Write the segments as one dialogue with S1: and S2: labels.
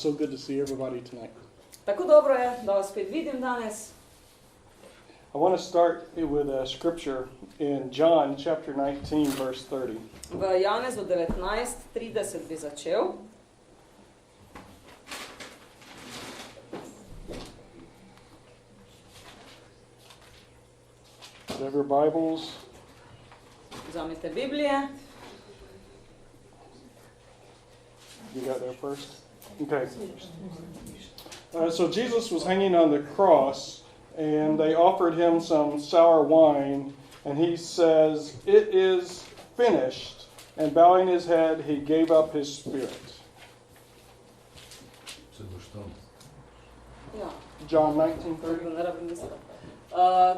S1: so good to see everybody tonight.
S2: Tako dobro je, da vas spet vidim danes.
S1: I want to start with a scripture in John chapter 19, verse 30.
S2: V Janezu 19:30 bi začel.
S1: Have your Bibles.
S2: Vzemite Biblije.
S1: You got there first? Okay. So Jesus was hanging on the cross, and they offered him some sour wine, and he says, "It is finished." And bowing his head, he gave up his spirit.
S2: Ja.
S1: John 19:30.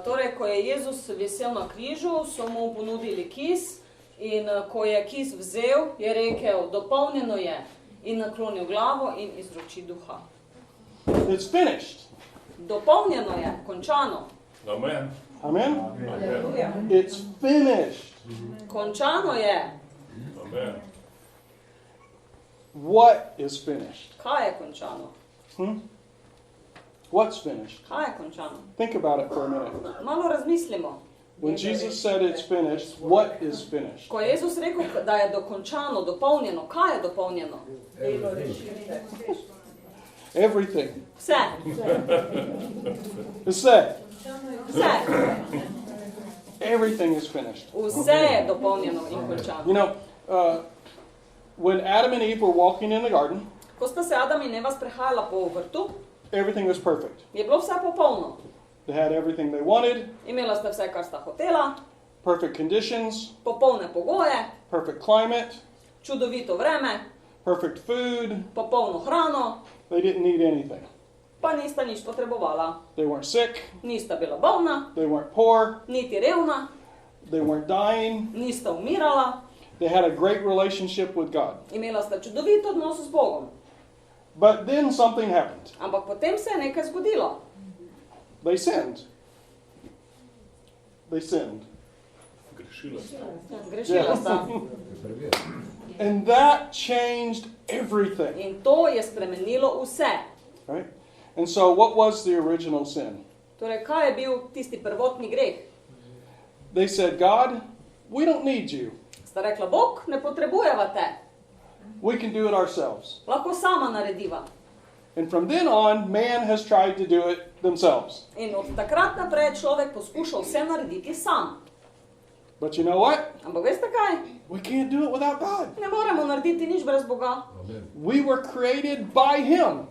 S2: Torej, ko je Jezus visel na križu, so mu ponudili kis in ko je kis vzel, je rekel, dopolnjeno je, in naklonil glavo in izroči duha.
S1: It's finished.
S2: Dopolnjeno je, končano.
S3: Amen.
S1: Amen?
S3: Amen.
S1: It's finished.
S2: Končano je.
S3: Amen.
S1: What is finished?
S2: Kaj je končano?
S1: What's finished?
S2: Kaj je končano?
S1: Think about it for a minute.
S2: Malo razmislimo.
S1: When Jesus said it's finished, what is finished?
S2: Ko je Jezus rekel, da je dokončano, dopolnjeno, kaj je dopolnjeno?
S1: Everything.
S2: Vse.
S1: Vse.
S2: Vse.
S1: Everything is finished.
S2: Vse je dopolnjeno in končano.
S1: You know, when Adam and Eve were walking in the garden,
S2: Ko sta se Adam in Eva sprehajala po vrtu,
S1: everything was perfect.
S2: je bilo vse popolno.
S1: They had everything they wanted,
S2: Imela sta vse, kar sta hotela,
S1: perfect conditions,
S2: popolne pogoje,
S1: perfect climate,
S2: čudovito vreme,
S1: perfect food.
S2: popolno hrano,
S1: They didn't need anything.
S2: pa nista nič potrebovala.
S1: They weren't sick.
S2: Nista bila bolna,
S1: They weren't poor.
S2: niti revna,
S1: They weren't dying.
S2: nista umirala,
S1: They had a great relationship with God.
S2: imela sta čudovit odnos z Bogom.
S1: But then something happened.
S2: Ampak potem se je nekaj zgodilo.
S1: They sinned. They sinned.
S3: Grešila sta.
S2: Grešila sta.
S1: And that changed everything.
S2: In to je spremenilo vse.
S1: Right? And so what was the original sin?
S2: Torej, kaj je bil tisti prvotni greh?
S1: They said, God, we don't need you.
S2: Sta rekla, Bog, ne potrebujeva te.
S1: We can do it ourselves.
S2: Lahko sama narediva.
S1: And from then on, man has tried to do it themselves.
S2: In od takrat naprej človek poskušal vse narediti sam.
S1: But you know what?
S2: Ampak veste kaj?
S1: We can't do it without God.
S2: Ne moremo narediti nič brez Boga.
S1: We were created by Him.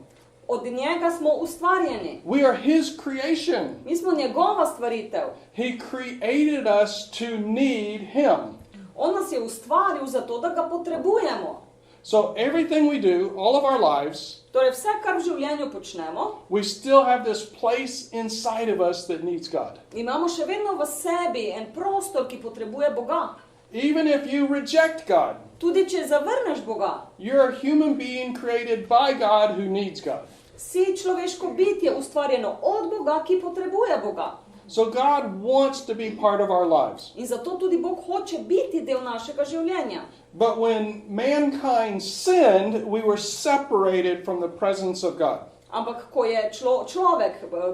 S2: Od njega smo ustvarjeni.
S1: We are His creation.
S2: Mi smo njegova stvaritev.
S1: He created us to need Him.
S2: On nas je ustvaril zato, da ga potrebujemo.
S1: So everything we do, all of our lives,
S2: Torej, vse, kar v življenju počnemo,
S1: we still have this place inside of us that needs God.
S2: imamo še vedno v sebi en prostor, ki potrebuje Boga.
S1: Even if you reject God,
S2: Tudi če zavrneš Boga,
S1: you're a human being created by God who needs God.
S2: si človeško bitje ustvarjeno od Boga, ki potrebuje Boga.
S1: So God wants to be part of our lives.
S2: In zato tudi Bog hoče biti del našega življenja.
S1: But when mankind sinned, we were separated from the presence of God.
S2: Ampak ko je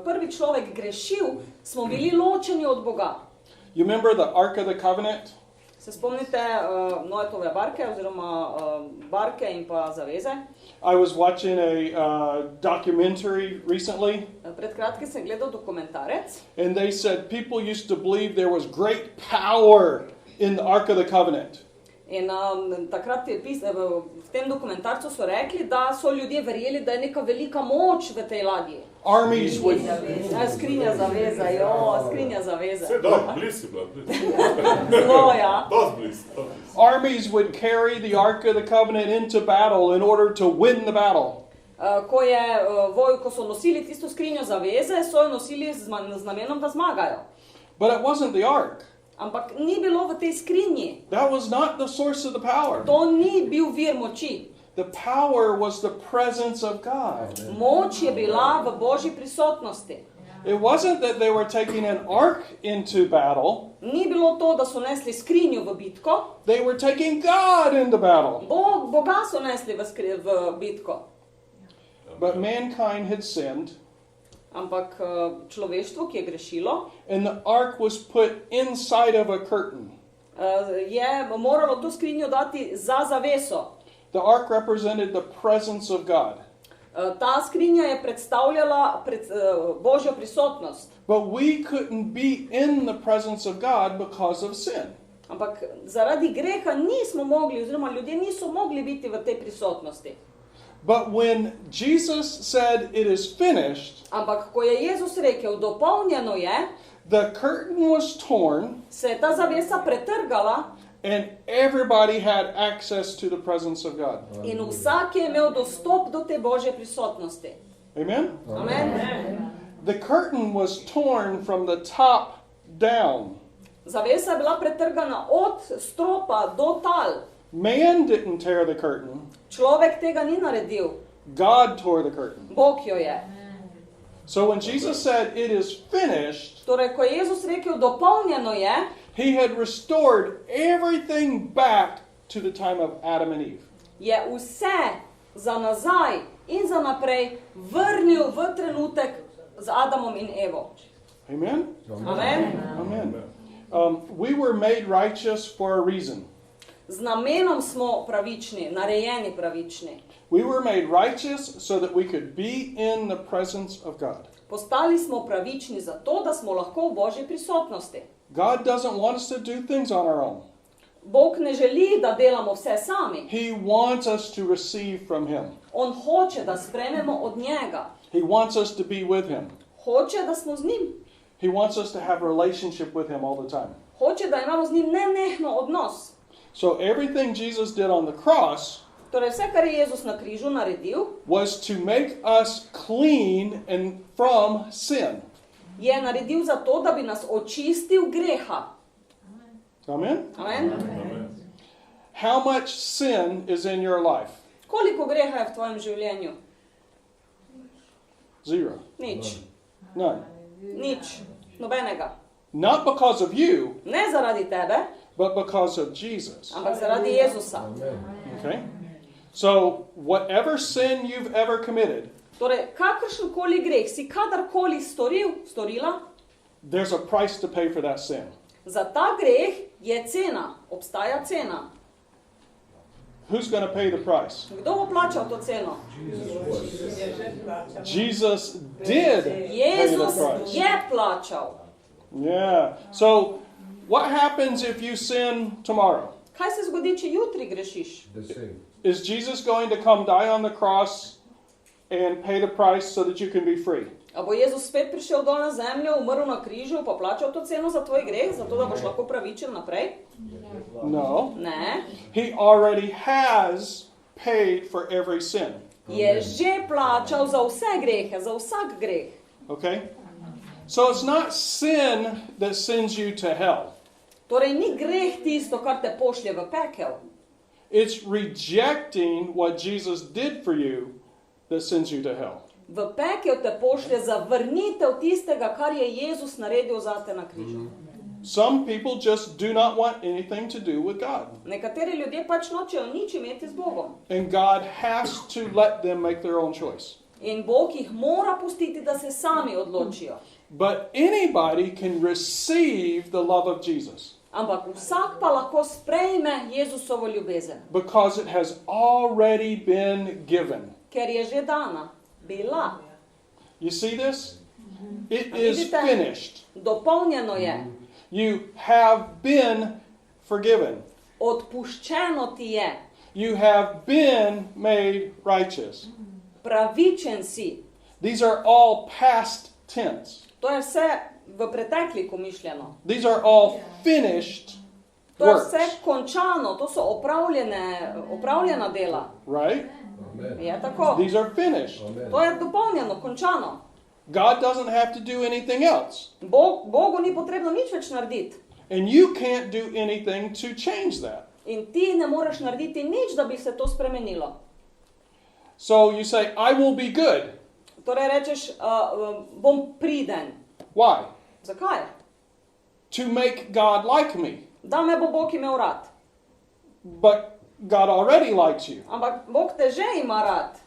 S2: prvi človek grešil, smo bili ločeni od Boga.
S1: You remember the Ark of the Covenant?
S2: Se spomnite Noetove barke oziroma barke in pa zaveze?
S1: I was watching a documentary recently,
S2: Pred kratkim sem gledal dokumentarec
S1: and they said people used to believe there was great power in the Ark of the Covenant.
S2: in takrat v tem dokumentarcu so rekli, da so ljudje verjeli, da je neka velika moč v tej ladji.
S1: Armies would...
S2: Skrinja zaveze, skrinja zaveze.
S3: Vse dobro, blizu si bila, blizu.
S2: Zelo, ja.
S3: Dost blizu.
S1: Armies would carry the Ark of the Covenant into battle in order to win the battle.
S2: Ko so nosili tisto skrinjo zaveze, so jo nosili z namenom, da zmagajo.
S1: But it wasn't the Ark.
S2: Ampak ni bilo v tej skrinji.
S1: That was not the source of the power.
S2: To ni bil vir moči.
S1: The power was the presence of God.
S2: Moč je bila v Božji prisotnosti.
S1: It wasn't that they were taking an ark into battle.
S2: Ni bilo to, da so nesli skrinjo v bitko.
S1: They were taking God into battle.
S2: Boga so nesli v bitko.
S1: But mankind had sinned,
S2: Ampak človeštvo, ki je grešilo,
S1: and the ark was put inside of a curtain.
S2: je moralo to skrinjo dati za zaveso.
S1: The ark represented the presence of God.
S2: Ta skrinja je predstavljala Božjo prisotnost.
S1: But we couldn't be in the presence of God because of sin.
S2: Ampak zaradi greha nismo mogli, oziroma ljudje niso mogli biti v tej prisotnosti.
S1: But when Jesus said it is finished,
S2: Ampak ko je Jezus rekel, dopolnjeno je,
S1: the curtain was torn
S2: se je ta zavesa pretrgala
S1: and everybody had access to the presence of God.
S2: in vsak je imel dostop do te Božje prisotnosti.
S1: Amen?
S2: Amen.
S1: The curtain was torn from the top down.
S2: Zavesa je bila pretrgana od stropa do tal.
S1: Man didn't tear the curtain.
S2: Človek tega ni naredil.
S1: God tore the curtain.
S2: Bog jo je.
S1: So when Jesus said it is finished,
S2: Torej, ko je Jezus rekel, dopolnjeno je,
S1: he had restored everything back to the time of Adam and Eve.
S2: je vse za nazaj in za naprej vrnil v trenutek z Adamom in Evo.
S1: Amen?
S2: Amen.
S1: Amen. We were made righteous for a reason.
S2: Z namenom smo pravični, narejeni pravični.
S1: We were made righteous so that we could be in the presence of God.
S2: Postali smo pravični zato, da smo lahko v Božji prisotnosti.
S1: God doesn't want us to do things on our own.
S2: Bog ne želi, da delamo vse sami.
S1: He wants us to receive from Him.
S2: On hoče, da sprejmemo od njega.
S1: He wants us to be with Him.
S2: Hoče, da smo z njim.
S1: He wants us to have a relationship with Him all the time.
S2: Hoče, da imamo z njim nenehno odnos.
S1: So everything Jesus did on the cross
S2: Torej, vse, kar je Jezus na križu naredil,
S1: was to make us clean and from sin.
S2: je naredil zato, da bi nas očistil greha.
S1: Amen?
S2: Amen?
S3: Amen.
S1: How much sin is in your life?
S2: Koliko greha je v tvojem življenju?
S1: Zero.
S2: Nič.
S1: None.
S2: Nič. Nobenega.
S1: Not because of you,
S2: Ne zaradi tebe,
S1: but because of Jesus.
S2: ampak zaradi Jezusa.
S1: Okay? So, whatever sin you've ever committed,
S2: Torej, kakršenkoli greh si kadarkoli storila,
S1: there's a price to pay for that sin.
S2: za ta greh je cena, obstaja cena.
S1: Who's going to pay the price?
S2: Kdo bo plačal to ceno?
S1: Jesus did pay the
S2: Jezus
S1: price.
S2: je plačal.
S1: Yeah. So, what happens if you sin tomorrow?
S2: Kaj se zgodi, če jutri grešiš?
S1: Is Jesus going to come die on the cross and pay the price so that you can be free?
S2: A bo Jezus spet prišel dol na zemljo, umrl na križu, pa plačal to ceno za tvoj greh, zato da boš lahko pravičen naprej?
S1: No.
S2: Ne.
S1: He already has paid for every sin.
S2: Je že plačal za vse grehe, za vsak greh.
S1: Okay? So it's not sin that sends you to hell.
S2: Torej ni greh tisto, kar te pošlje v pekel.
S1: It's rejecting what Jesus did for you that sends you to hell.
S2: V pekel te pošlje zavrnitev tistega, kar je Jezus naredil zate na križu.
S1: Some people just do not want anything to do with God.
S2: Nekateri ljudje pač nočejo nič imeti z Bogom.
S1: And God has to let them make their own choice.
S2: In Bog jih mora pustiti, da se sami odločijo.
S1: But anybody can receive the love of Jesus
S2: Ampak vsak pa lahko sprejme Jezusovo ljubezen,
S1: because it has already been given.
S2: ker je že dana, bila.
S1: You see this? It is
S2: Vidite?
S1: finished.
S2: Dopolnjeno je,
S1: You have been forgiven.
S2: odpuščeno ti je,
S1: You have been made righteous.
S2: pravičen si.
S1: These are all past tense.
S2: To je vse v pretekliku mišljeno.
S1: These are all finished
S2: To je
S1: works.
S2: vse končano, to so opravljena dela.
S1: Right?
S2: Je tako.
S1: These are finished.
S2: To je dopolnjeno, končano.
S1: God doesn't have to do anything else.
S2: Bogu ni potrebno nič več narediti.
S1: And you can't do anything to change that.
S2: In ti ne moreš narediti nič, da bi se to spremenilo.
S1: So you say, I will be good.
S2: Torej rečeš, bom priden.
S1: Why?
S2: Zakaj?
S1: To make God like me.
S2: Da me bo Bog imel rad.
S1: But God already likes you.
S2: Ampak Bog te že ima rad.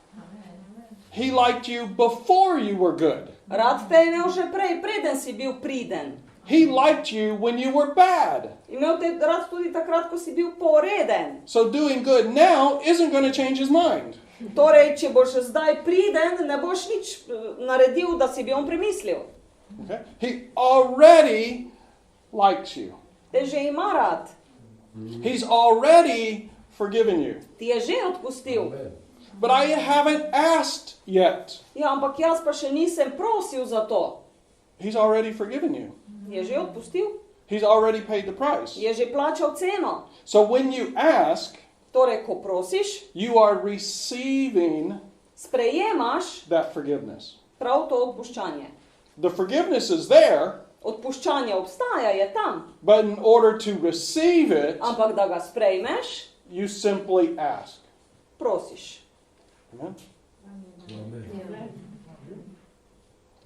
S1: He liked you before you were good.
S2: Rad te je imel že prej, preden si bil priden.
S1: He liked you when you were bad.
S2: Imel te rad tudi takrat, ko si bil poreden.
S1: So doing good now isn't going to change his mind.
S2: Torej, če boš zdaj priden, ne boš nič naredil, da si bi on premislil.
S1: Okay? He already likes you.
S2: Te že ima rad.
S1: He's already forgiven you.
S2: Ti je že odpustil.
S1: But I haven't asked yet.
S2: Ja, ampak jaz pa še nisem prosil za to.
S1: He's already forgiven you.
S2: Je že odpustil.
S1: He's already paid the price.
S2: Je že plačal ceno.
S1: So when you ask,
S2: Torej, ko prosiš,
S1: you are receiving
S2: sprejemaš
S1: that forgiveness.
S2: prav to odpuščanje.
S1: The forgiveness is there,
S2: Odpuščanje obstaja, je tam.
S1: but in order to receive it,
S2: Ampak da ga sprejmeš,
S1: you simply ask.
S2: prosiš.
S1: Amen?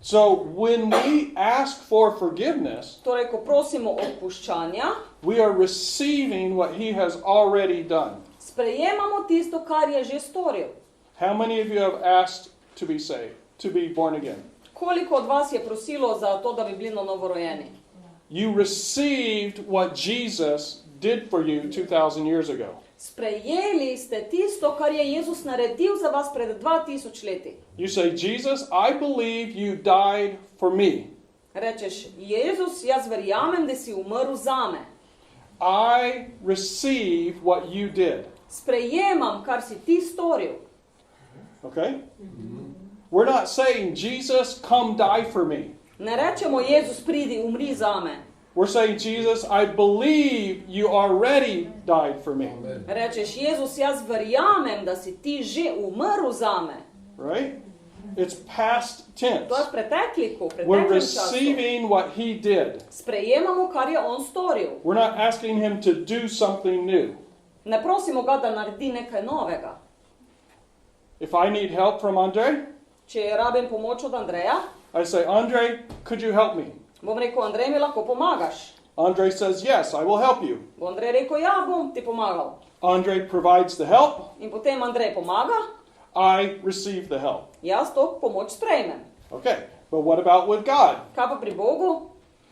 S1: So when we ask for forgiveness,
S2: Torej, ko prosimo odpuščanja,
S1: we are receiving what he has already done.
S2: sprejemamo tisto, kar je že storil.
S1: How many of you have asked to be saved, to be born again?
S2: Koliko od vas je prosilo za to, da bi bili novorojeni?
S1: You received what Jesus did for you 2,000 years ago.
S2: Sprejeli ste tisto, kar je Jezus naredil za vas pred 2000 leti.
S1: You say, Jesus, I believe you died for me.
S2: Rečeš, Jezus, jaz verjamem, da si umrl zame.
S1: I receive what you did.
S2: Sprejemam, kar si ti storil.
S1: Okay? We're not saying, Jesus, come die for me.
S2: Ne rečemo, Jezus, pridi, umri zame.
S1: We're saying, Jesus, I believe you already died for me.
S2: Rečeš, Jezus, jaz verjamem, da si ti že umrl zame.
S1: Right? It's past tense.
S2: To je v pretekliku, v
S1: We're
S2: preteklem času.
S1: receiving what he did.
S2: Sprejemamo, kar je on storil.
S1: We're not asking him to do something new.
S2: Ne prosimo ga, da naredi nekaj novega.
S1: If I need help from Andre,
S2: Če rabim pomoč od Andreja,
S1: I say, Andre, could you help me?
S2: bom rekel, Andrej, mi lahko pomagaš.
S1: Andre says, yes, I will help you.
S2: Bo Andrej rekel, ja, bom ti pomagal.
S1: Andre provides the help.
S2: In potem Andrej pomaga,
S1: I receive the help.
S2: jaz to pomoč sprejmem.
S1: Okay, but what about with God?
S2: Kaj pa pri Bogu?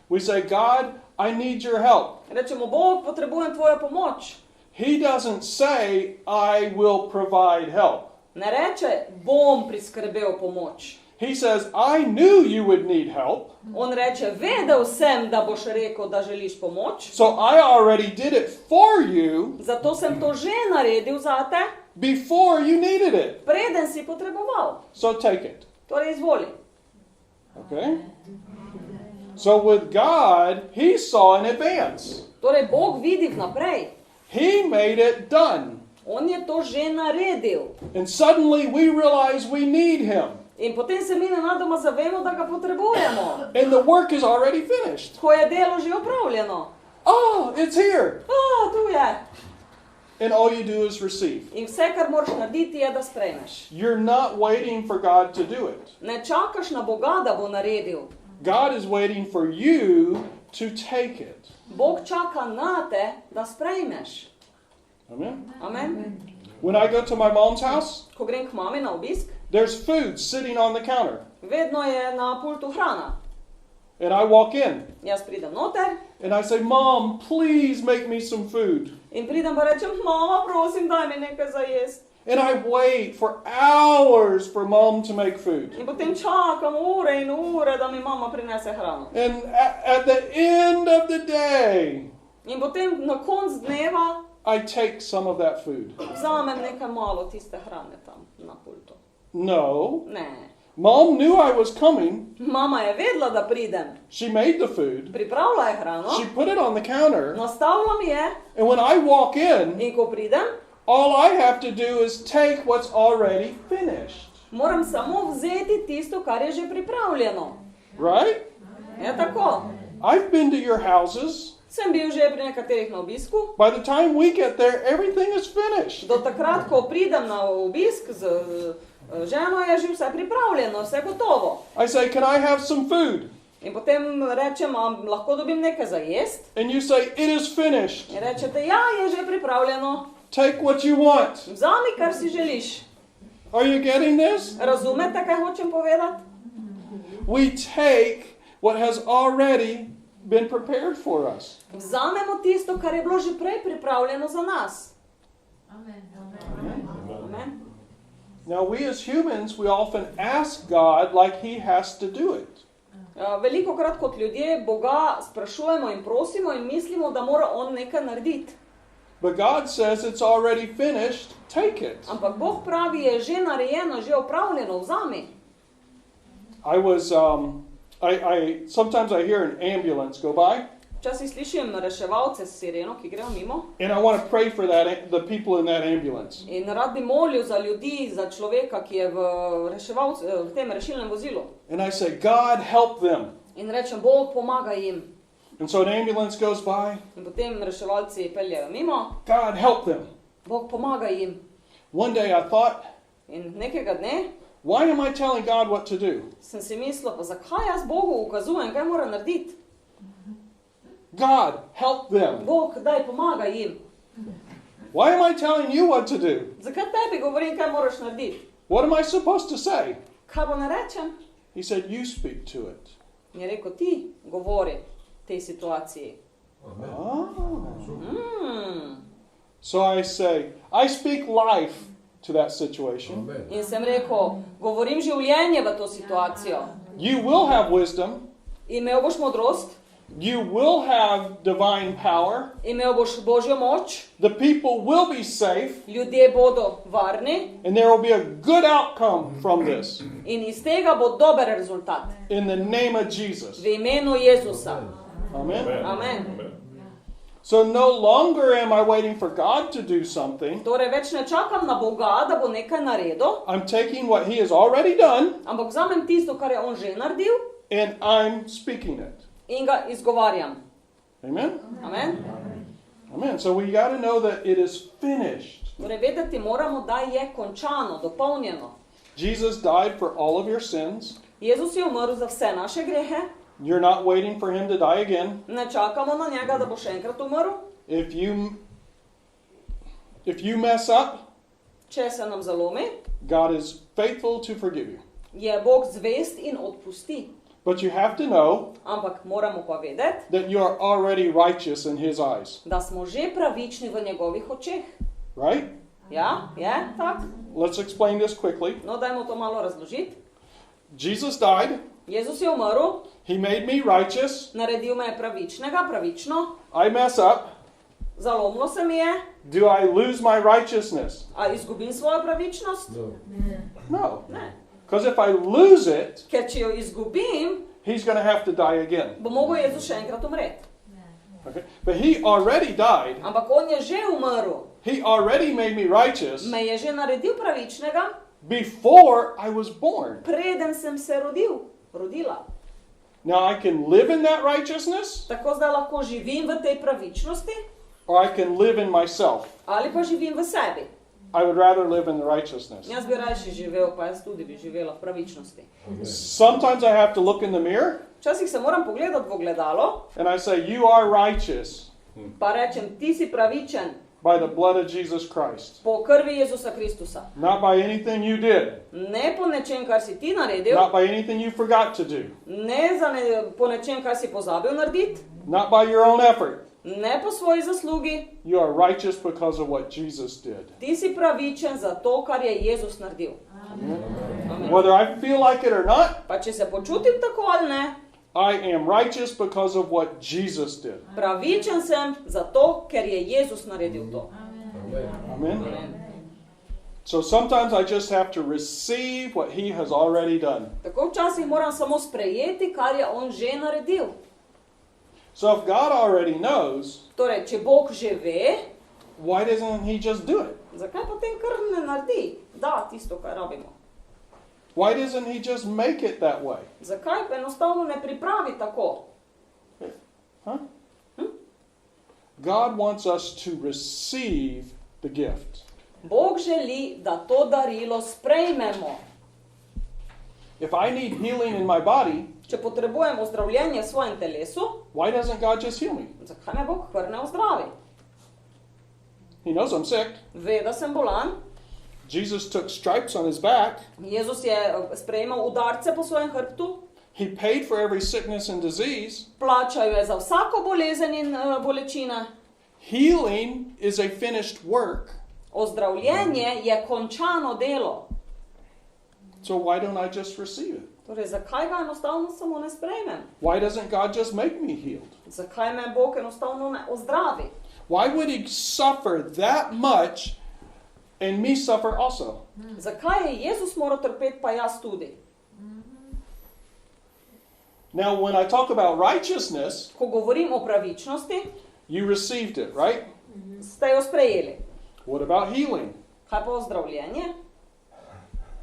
S1: We say, God, I need your help.
S2: Rečemo, Bog, potrebujem tvojo pomoč.
S1: He doesn't say, I will provide help.
S2: Ne reče, bom priskrbel pomoč.
S1: He says, I knew you would need help,
S2: On reče, vedel sem, da boš rekel, da želiš pomoč,
S1: so I already did it for you
S2: zato sem to že naredil zate,
S1: before you needed it.
S2: preden si potreboval.
S1: So take it.
S2: Torej izvoli.
S1: Okay? So with God, he saw in advance.
S2: Torej Bog vidi vnaprej.
S1: He made it done.
S2: On je to že naredil.
S1: And suddenly we realize we need him.
S2: In potem se mi nenadoma zavemo, da ga potrebujemo.
S1: And the work is already finished.
S2: Ko je delo že opravljeno.
S1: Oh, it's here.
S2: Tu je.
S1: And all you do is receive.
S2: In vse, kar moraš narediti, je, da sprejmeš.
S1: You're not waiting for God to do it.
S2: Ne čakaš na Boga, da bo naredil.
S1: God is waiting for you to take it.
S2: Bog čaka na te, da sprejmeš.
S1: Amen?
S2: Amen.
S1: When I go to my mom's house,
S2: Ko grem k mami na obisk,
S1: there's food sitting on the counter.
S2: vedno je na pultu hrana.
S1: And I walk in
S2: Jaz pridem noter
S1: and I say, Mom, please make me some food.
S2: in pridem pa rečem, mama, prosim, daj mi nekaj za jesti.
S1: And I wait for hours for Mom to make food.
S2: In potem čakam ure in ure, da mi mama prinese hrano.
S1: And at the end of the day,
S2: In potem na konc dneva
S1: I take some of that food.
S2: vzamem nekaj malo tiste hrane tam na pultu.
S1: No.
S2: Ne.
S1: Mom knew I was coming.
S2: Mama je vedela, da pridem.
S1: She made the food.
S2: Pripravila je hrano,
S1: She put it on the counter.
S2: nastavila mi je
S1: And when I walk in,
S2: in ko pridem,
S1: all I have to do is take what's already finished.
S2: moram samo vzeti tisto, kar je že pripravljeno.
S1: Right?
S2: Je tako.
S1: I've been to your houses.
S2: Sem bil že pri nekaterih na obisku.
S1: By the time we get there, everything is finished.
S2: Do takrat, ko pridem na obisk z ženo, je že vse pripravljeno, vse gotovo.
S1: I say, can I have some food?
S2: In potem rečem, lahko dobim nekaj za jest?
S1: And you say, it is finished.
S2: In rečete, ja, je že pripravljeno.
S1: Take what you want.
S2: Vzami, kar si želiš.
S1: Are you getting this?
S2: Razumete, kaj hočem povedati?
S1: We take what has already been prepared for us.
S2: Vzamemo tisto, kar je bilo že prej pripravljeno za nas. Amen.
S1: Now we as humans, we often ask God like he has to do it.
S2: Velikokrat kot ljudje Boga sprašujemo in prosimo in mislimo, da mora on nekaj narediti.
S1: But God says it's already finished, take it.
S2: Ampak Bog pravi, je že narejeno, že opravljeno, vzami.
S1: Sometimes I hear an ambulance go by.
S2: Včasih slišim reševalce s sireno, ki grejo mimo.
S1: And I want to pray for the people in that ambulance.
S2: In rad bi molil za ljudi, za človeka, ki je v tem rešilnem vozilu.
S1: And I say, God, help them.
S2: In rečem, Bog pomaga jim.
S1: And so an ambulance goes by.
S2: In potem reševalci peljejo mimo.
S1: God, help them.
S2: Bog pomaga jim.
S1: One day I thought,
S2: In nekega dne
S1: why am I telling God what to do?
S2: sem si mislil, pa zakaj jaz Bogu ukazujem, kaj mora narediti?
S1: God, help them.
S2: Bog, daj pomaga jim.
S1: Why am I telling you what to do?
S2: Zakaj tebi govorim, kaj moraš narediti?
S1: What am I supposed to say?
S2: Kaj pa ne rečem?
S1: He said, you speak to it.
S2: In je rekel, ti govori tej situaciji.
S1: So I say, I speak life to that situation.
S2: In sem rekel, govorim življenje v to situacijo.
S1: You will have wisdom.
S2: Imel boš modrost,
S1: You will have divine power.
S2: imel boš Božjo moč,
S1: The people will be safe.
S2: ljudje bodo varni
S1: And there will be a good outcome from this.
S2: in iz tega bo dober rezultat.
S1: In the name of Jesus.
S2: V imenu Jezusa.
S1: Amen.
S2: Amen.
S1: So no longer am I waiting for God to do something.
S2: Torej več ne čakam na Boga, da bo nekaj naredil,
S1: I'm taking what he has already done
S2: ampak vzamem tisto, kar je on že naredil
S1: and I'm speaking it.
S2: in ga izgovarjam.
S1: Amen?
S2: Amen.
S1: Amen. So we got to know that it is finished.
S2: Torej vedeti moramo, da je končano, dopolnjeno.
S1: Jesus died for all of your sins.
S2: Jezus je umrl za vse naše grehe,
S1: You're not waiting for him to die again.
S2: ne čakamo na njega, da bo še enkrat umrl.
S1: If you mess up,
S2: Če se nam zalomi,
S1: God is faithful to forgive you.
S2: je Bog zvest in odpusti.
S1: But you have to know
S2: Ampak moramo pa vedeti,
S1: that you are already righteous in his eyes.
S2: da smo že pravični v njegovih očeh.
S1: Right?
S2: Ja, je tak?
S1: Let's explain this quickly.
S2: No, dajmo to malo razložiti.
S1: Jesus died.
S2: Jezus je umrl,
S1: He made me righteous.
S2: naredil me je pravičnega, pravično,
S1: I mess up.
S2: zalomilo se mi je,
S1: Do I lose my righteousness?
S2: a izgubim svojo pravičnost?
S1: No.
S2: Ne.
S1: Because if I lose it,
S2: Ker če jo izgubim,
S1: he's going to have to die again.
S2: bo mogel Jezus še enkrat umreti.
S1: Okay? But he already died.
S2: Ampak on je že umrl,
S1: He already made me righteous
S2: me je že naredil pravičnega,
S1: before I was born.
S2: preden sem se rodila.
S1: Now I can live in that righteousness,
S2: Tako zdaj lahko živim v tej pravičnosti,
S1: or I can live in myself.
S2: ali pa živim v sebi.
S1: I would rather live in the righteousness.
S2: Jaz bi rajši živel, pa jaz tudi bi živela v pravičnosti.
S1: Sometimes I have to look in the mirror
S2: Včasih se moram pogledati v ogledalo,
S1: and I say, you are righteous
S2: pa rečem, ti si pravičen
S1: by the blood of Jesus Christ.
S2: po krvi Jezusa Kristusa.
S1: Not by anything you did.
S2: Ne po nečem, kar si ti naredil,
S1: Not by anything you forgot to do.
S2: ne po nečem, kar si pozabil narediti,
S1: Not by your own effort.
S2: ne po svoji zaslugi.
S1: You are righteous because of what Jesus did.
S2: Ti si pravičen za to, kar je Jezus naredil. Amen.
S1: Whether I feel like it or not,
S2: Pa če se počutim tako ali ne,
S1: I am righteous because of what Jesus did.
S2: pravičen sem zato, ker je Jezus naredil to.
S1: Amen?
S2: Amen.
S1: So sometimes I just have to receive what he has already done.
S2: Tako včasih moram samo sprejeti, kar je on že naredil.
S1: So if God already knows,
S2: Torej, če Bog že ve,
S1: why doesn't he just do it?
S2: zakaj potem kar ne naredi? Da, tisto, kar rabimo.
S1: Why doesn't he just make it that way?
S2: Zakaj pa enostavno ne pripravi tako?
S1: Huh? God wants us to receive the gift.
S2: Bog želi, da to darilo sprejmemo.
S1: If I need healing in my body,
S2: Če potrebujem ozdravljenje v svojem telesu,
S1: why doesn't God just heal me?
S2: zakaj me Bog kar ne ozdravi?
S1: He knows I'm sick.
S2: Ve, da sem bolan,
S1: Jesus took stripes on his back.
S2: Jezus je sprejemal udarce po svojem hrbtu,
S1: He paid for every sickness and disease.
S2: plačal je za vsako bolezen in bolečine.
S1: Healing is a finished work.
S2: Ozdravljenje je končano delo.
S1: So why don't I just receive it?
S2: Torej, zakaj ga enostavno samo ne sprejmem?
S1: Why doesn't God just make me healed?
S2: Zakaj me Bog enostavno ne ozdravi?
S1: Why would he suffer that much and me suffer also?
S2: Zakaj je Jezus moral trpeti, pa jaz tudi?
S1: Now, when I talk about righteousness,
S2: Ko govorim o pravičnosti,
S1: you received it, right?
S2: ste jo sprejeli.
S1: What about healing?
S2: Kaj pa ozdravljenje?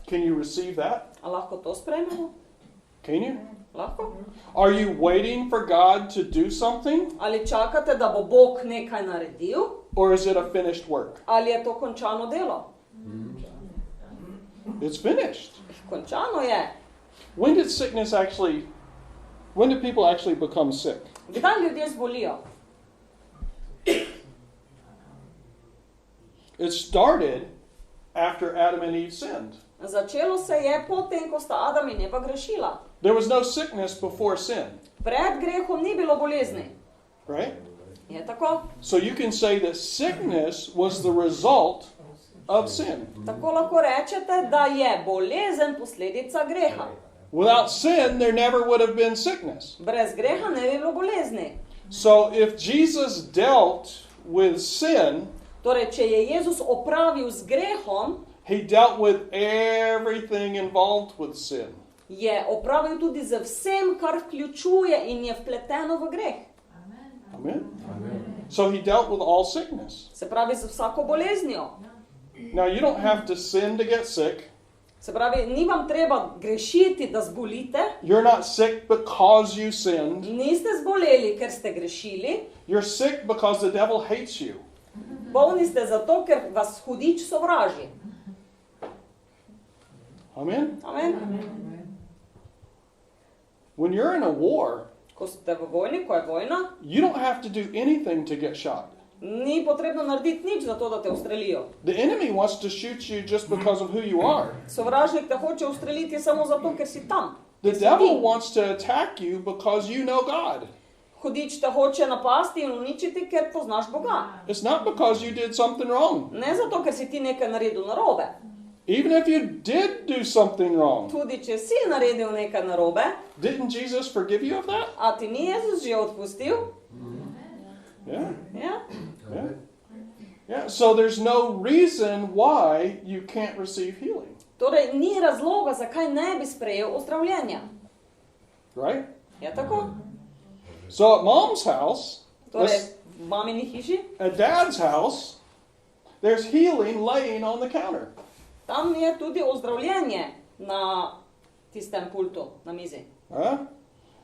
S1: Can you receive that?
S2: A lahko to sprejmemo?
S1: Can you?
S2: Lahko?
S1: Are you waiting for God to do something?
S2: Ali čakate, da bo Bog nekaj naredil?
S1: Or is it a finished work?
S2: Ali je to končano delo?
S1: It's finished.
S2: Končano je.
S1: When did people actually become sick?
S2: Kdaj ljudje zbolijo?
S1: It started after Adam and Eve sinned.
S2: Začelo se je potem, ko sta Adam in Eva grešila.
S1: There was no sickness before sin,
S2: Pred grehom ni bilo bolezni.
S1: right?
S2: Je tako?
S1: So you can say that sickness was the result of sin.
S2: Tako lahko rečete, da je bolezen posledica greha.
S1: Without sin, there never would have been sickness.
S2: Brez greha ne bi bilo bolezni.
S1: So if Jesus dealt with sin,
S2: Torej, če je Jezus opravil z grehom,
S1: he dealt with everything involved with sin.
S2: je opravil tudi z vsem, kar vključuje in je vpleteno v greh.
S1: Amen? So he dealt with all sickness.
S2: Se pravi, z vsako boleznijo.
S1: Now you don't have to sin to get sick.
S2: Se pravi, ni vam treba grešiti, da zbolite.
S1: You're not sick because you sinned.
S2: Niste zboleli, ker ste grešili.
S1: You're sick because the devil hates you.
S2: Bolni ste zato, ker vas hudič sovraži.
S1: Amen?
S2: Amen.
S1: When you're in a war,
S2: Ko ste v vojni, ko je vojna,
S1: you don't have to do anything to get shot.
S2: ni potrebno narediti nič za to, da te ustrelijo.
S1: The enemy wants to shoot you just because of who you are.
S2: Sovražnik te hoče ustreliti samo zato, ker si tam.
S1: The
S2: Ker si
S1: devil
S2: ti.
S1: wants to attack you because you know God.
S2: Hudič te hoče napasti in uničiti, ker poznaš Boga.
S1: It's not because you did something wrong.
S2: Ne zato, ker si ti nekaj naredil narobe.
S1: Even if you did do something wrong,
S2: Tudi če si naredil nekaj narobe,
S1: didn't Jesus forgive you of that?
S2: a ti ni Jezus že odpustil?
S1: Yeah.
S2: Ja?
S1: Yeah. Yeah. So there's no reason why you can't receive healing,
S2: Torej, ni razloga, zakaj ne bi sprejel ozdravljenja.
S1: right?
S2: Je tako?
S1: So at mom's house,
S2: Torej, v mamini hiši,
S1: at dad's house, there's healing laying on the counter.
S2: tam je tudi ozdravljenje na tistem pultu, na mizi.
S1: Huh?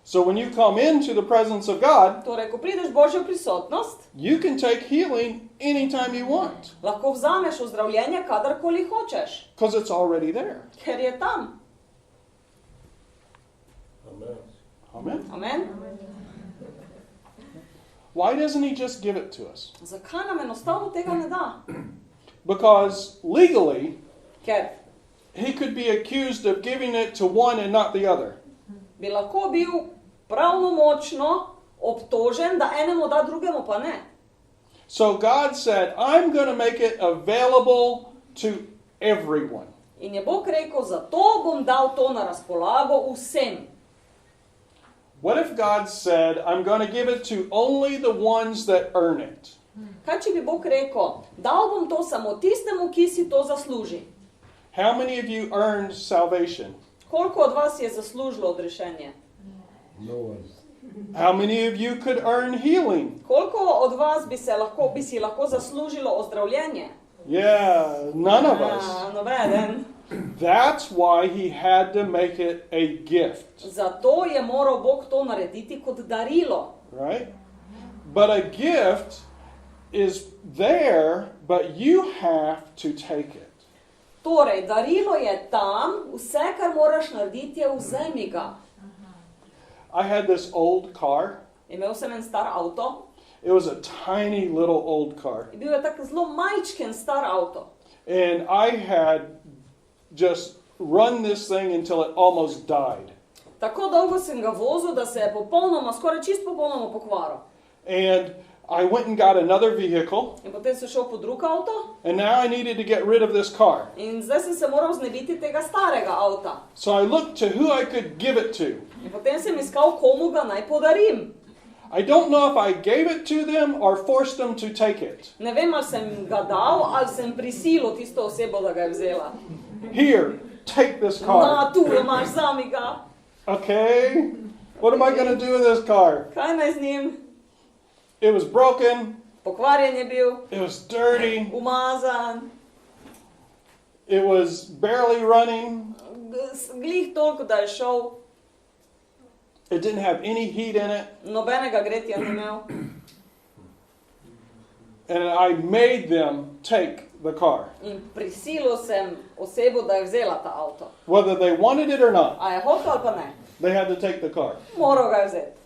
S1: So when you come into the presence of God,
S2: Torej, ko prideš v Božjo prisotnost,
S1: you can take healing anytime you want
S2: lahko vzameš ozdravljenje, kadarkoli hočeš,
S1: because it's already there.
S2: ker je tam.
S3: Amen.
S1: Amen.
S2: Amen?
S1: Why doesn't he just give it to us?
S2: Zakaj nam enostavno tega ne da?
S1: Because legally,
S2: Ker
S1: he could be accused of giving it to one and not the other.
S2: bi lahko bil pravnomočno obtožen, da enemu da, drugemu pa ne.
S1: So God said, I'm going to make it available to everyone.
S2: In je Bog rekel, zato bom dal to na razpolago vsem.
S1: What if God said, I'm going to give it to only the ones that earn it?
S2: Kaj če bi Bog rekel, dal bom to samo tistemu, ki si to zasluži?
S1: How many of you earned salvation?
S2: Koliko od vas je zaslužilo odrešenje?
S1: How many of you could earn healing?
S2: Koliko od vas bi si lahko zaslužilo ozdravljenje?
S1: Yeah, none of us.
S2: Noveden.
S1: That's why he had to make it a gift,
S2: Zato je moral Bog to narediti kot darilo.
S1: right? But a gift is there, but you have to take it.
S2: Torej, darilo je tam, vse, kar moraš narediti, je vzemi ga.
S1: I had this old car.
S2: Imel sem en star avto,
S1: It was a tiny little old car.
S2: bil je tak zelo majčken star avto.
S1: And I had just run this thing until it almost died.
S2: Tako dolgo sem ga vozil, da se je popolnoma, skoraj čisto popolnoma pokvaril.
S1: And I went and got another vehicle.
S2: In potem sem šel po drug avto.
S1: And now I needed to get rid of this car.
S2: In zdaj sem se moral znebiti tega starega avta.
S1: So I looked to who I could give it to.
S2: In potem sem iskal, komu ga naj podarim.
S1: I don't know if I gave it to them or forced them to take it.
S2: Ne vem, ali sem ga dal, ali sem prisilil tisto osebo, da ga je vzela.
S1: Here, take this car.
S2: Na, tu imaš, vzemi ga.
S1: Okay, what am I going to do with this car?
S2: Kaj naj z njim?
S1: It was broken.
S2: Pokvarjen je bil,
S1: It was dirty.
S2: umazan,
S1: It was barely running.
S2: glih toliko, da je šel,
S1: It didn't have any heat in it.
S2: nobenega gretja ni imel.
S1: And I made them take the car,
S2: In prisilil sem osebo, da je vzela ta avto.
S1: whether they wanted it or not.
S2: A je hotel ali pa ne?
S1: They had to take the car.
S2: Moral ga je vzeti.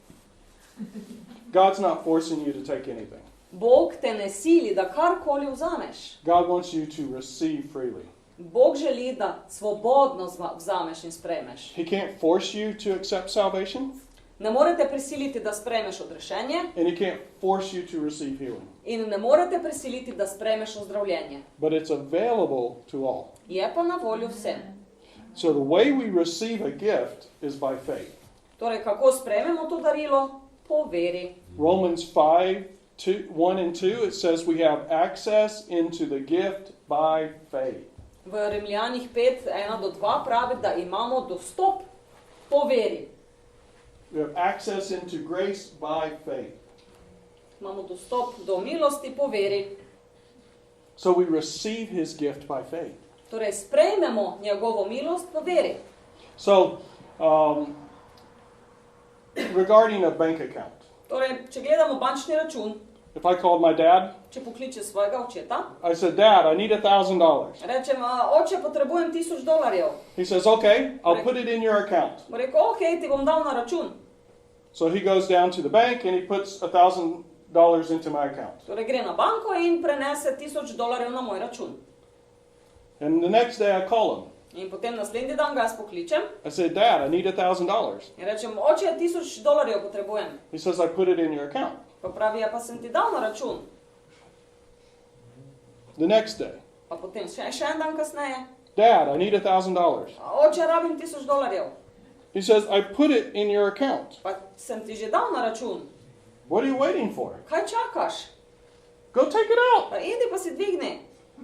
S1: God's not forcing you to take anything.
S2: Bog te ne sili, da karkoli vzameš.
S1: God wants you to receive freely.
S2: Bog želi, da svobodno vzameš in sprejmeš.
S1: He can't force you to accept salvation,
S2: Ne morete prisiliti, da sprejmeš odrešenje
S1: and He can't force you to receive healing.
S2: in ne morete prisiliti, da sprejmeš ozdravljenje.
S1: But it's available to all.
S2: Je pa na voljo vsem.
S1: So the way we receive a gift is by faith.
S2: Torej, kako sprejmemo to darilo? Po veri.
S1: Romans 5:1 and 2, it says we have access into the gift by faith.
S2: V Rimljanih 5:1-2 pravi, da imamo dostop po veri.
S1: We have access into grace by faith.
S2: Imamo dostop do milosti po veri.
S1: So we receive His gift by faith.
S2: Torej, sprejmemo njegovo milost po veri.
S1: So, regarding a bank account,
S2: Torej, če gledamo bančni račun,
S1: if I called my dad,
S2: če pokliče svojega očeta,
S1: I said, Dad, I need $1,000.
S2: rečem, oče, potrebujem $1000.
S1: He says, okay, I'll put it in your account.
S2: Bo rekel, ok, ti bom dal na račun.
S1: So he goes down to the bank and he puts $1,000 into my account.
S2: Torej, gre na banko in prenese $1000 na moj račun.
S1: And the next day I call him.
S2: In potem naslednji dan ga jaz pokličem
S1: I said, Dad, I need $1,000.
S2: in rečem, oče, $1000 potrebujem.
S1: He says, I put it in your account.
S2: Pa pravi, ja, pa sem ti dal na račun.
S1: The next day,
S2: Pa potem še en dan kasneje,
S1: Dad, I need $1,000.
S2: oče, rabim $1000.
S1: He says, I put it in your account.
S2: Pa sem ti že dal na račun.
S1: What are you waiting for?
S2: Kaj čakaš?
S1: Go take it out.
S2: Pa idi pa si dvigni.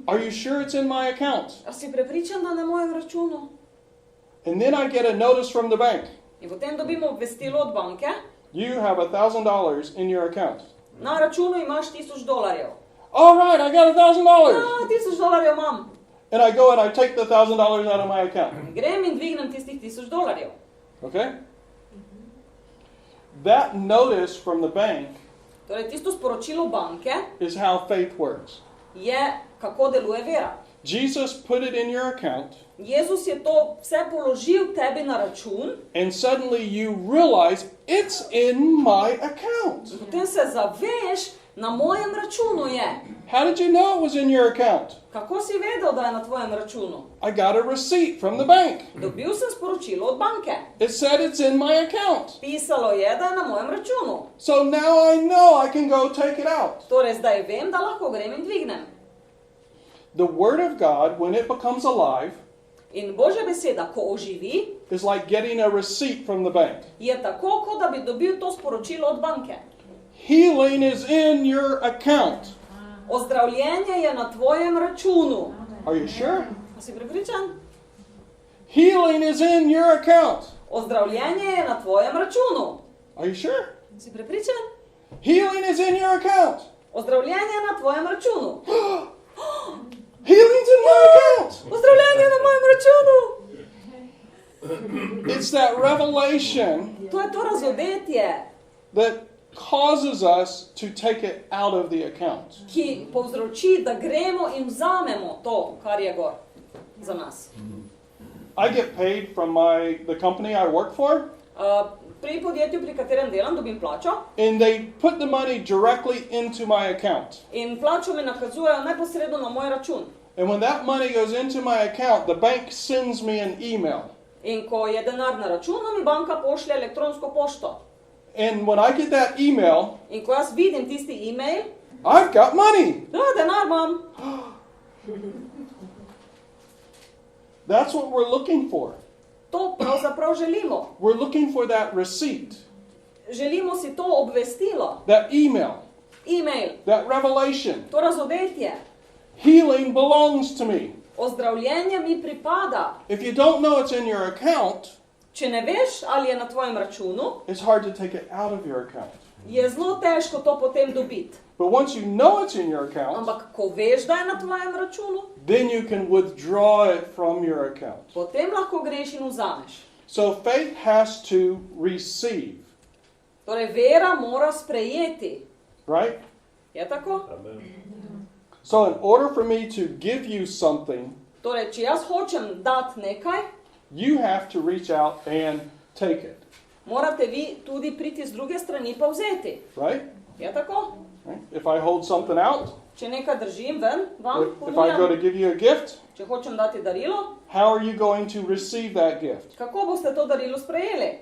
S1: Are you sure it's in my account?
S2: A si prepričan, da na mojem računu?
S1: And then I get a notice from the bank.
S2: In potem dobimo obvestilo od banke,
S1: You have $1,000 in your account.
S2: na računu imaš $1000.
S1: All right, I got $1,000.
S2: $1000 imam.
S1: And I go and I take the $1,000 out of my account.
S2: Grem in dvignem tistih $1000.
S1: Okay? That notice from the bank
S2: Torej, tisto sporočilo banke
S1: is how faith works.
S2: je, kako deluje vera.
S1: Jesus put it in your account,
S2: Jezus je to vse položil tebi na račun,
S1: and suddenly you realize it's in my account.
S2: potem se zaveš, na mojem računu je.
S1: How did you know it was in your account?
S2: Kako si vedel, da je na tvojem računu?
S1: I got a receipt from the bank.
S2: Dobil sem sporočilo od banke.
S1: It said it's in my account.
S2: Pisalo je, da je na mojem računu.
S1: So now I know I can go take it out.
S2: Torej, zdaj vem, da lahko grem in dvignem.
S1: The Word of God, when it becomes alive,
S2: In Božja beseda, ko oživi,
S1: is like getting a receipt from the bank.
S2: je tako, kot da bi dobil to sporočilo od banke.
S1: Healing is in your account.
S2: Ozdravljenje je na tvojem računu.
S1: Are you sure?
S2: A si prepričan?
S1: Healing is in your account.
S2: Ozdravljenje je na tvojem računu.
S1: Are you sure?
S2: Si prepričan?
S1: Healing is in your account.
S2: Ozdravljenje je na tvojem računu.
S1: Healing's in my account.
S2: Ozdravljenje je na mojem računu.
S1: It's that revelation
S2: To je to razodetje,
S1: that causes us to take it out of the account.
S2: ki povzroči, da gremo in vzamemo to, kar je gor za nas.
S1: I get paid from the company I work for,
S2: Pri podjetju, pri katerem delam, dobim plačo
S1: and they put the money directly into my account.
S2: in plačo mi nakazujejo neposredno na moj račun.
S1: And when that money goes into my account, the bank sends me an email.
S2: In ko je denar na računu, mi banka pošlje elektronsko pošto.
S1: And when I get that email,
S2: In ko jaz vidim tisti e-mail,
S1: I've got money.
S2: da, denar imam.
S1: That's what we're looking for.
S2: To pravzaprav želimo.
S1: We're looking for that receipt,
S2: Želimo si to obvestilo,
S1: that email,
S2: e-mail,
S1: that revelation.
S2: to razodetje.
S1: Healing belongs to me.
S2: Ozdravljenje mi pripada.
S1: If you don't know it's in your account,
S2: Če ne veš, ali je na tvojem računu,
S1: it's hard to take it out of your account.
S2: je zelo težko to potem dobiti.
S1: But once you know it's in your account,
S2: Ampak ko veš, da je na tvojem računu,
S1: then you can withdraw it from your account.
S2: potem lahko greš in vzameš.
S1: So faith has to receive,
S2: Torej, vera mora sprejeti.
S1: right?
S2: Je tako?
S3: Amen.
S1: So in order for me to give you something,
S2: Torej, če jaz hočem dati nekaj,
S1: you have to reach out and take it,
S2: morate vi tudi priti z druge strani pa vzeti.
S1: right?
S2: Je tako?
S1: Right? If I hold something out,
S2: Če nekaj držim ven, vam
S1: if I go to
S2: ponujam,
S1: give you a gift,
S2: če hočem dati darilo,
S1: how are you going to receive that gift?
S2: kako boste to darilo sprejeli?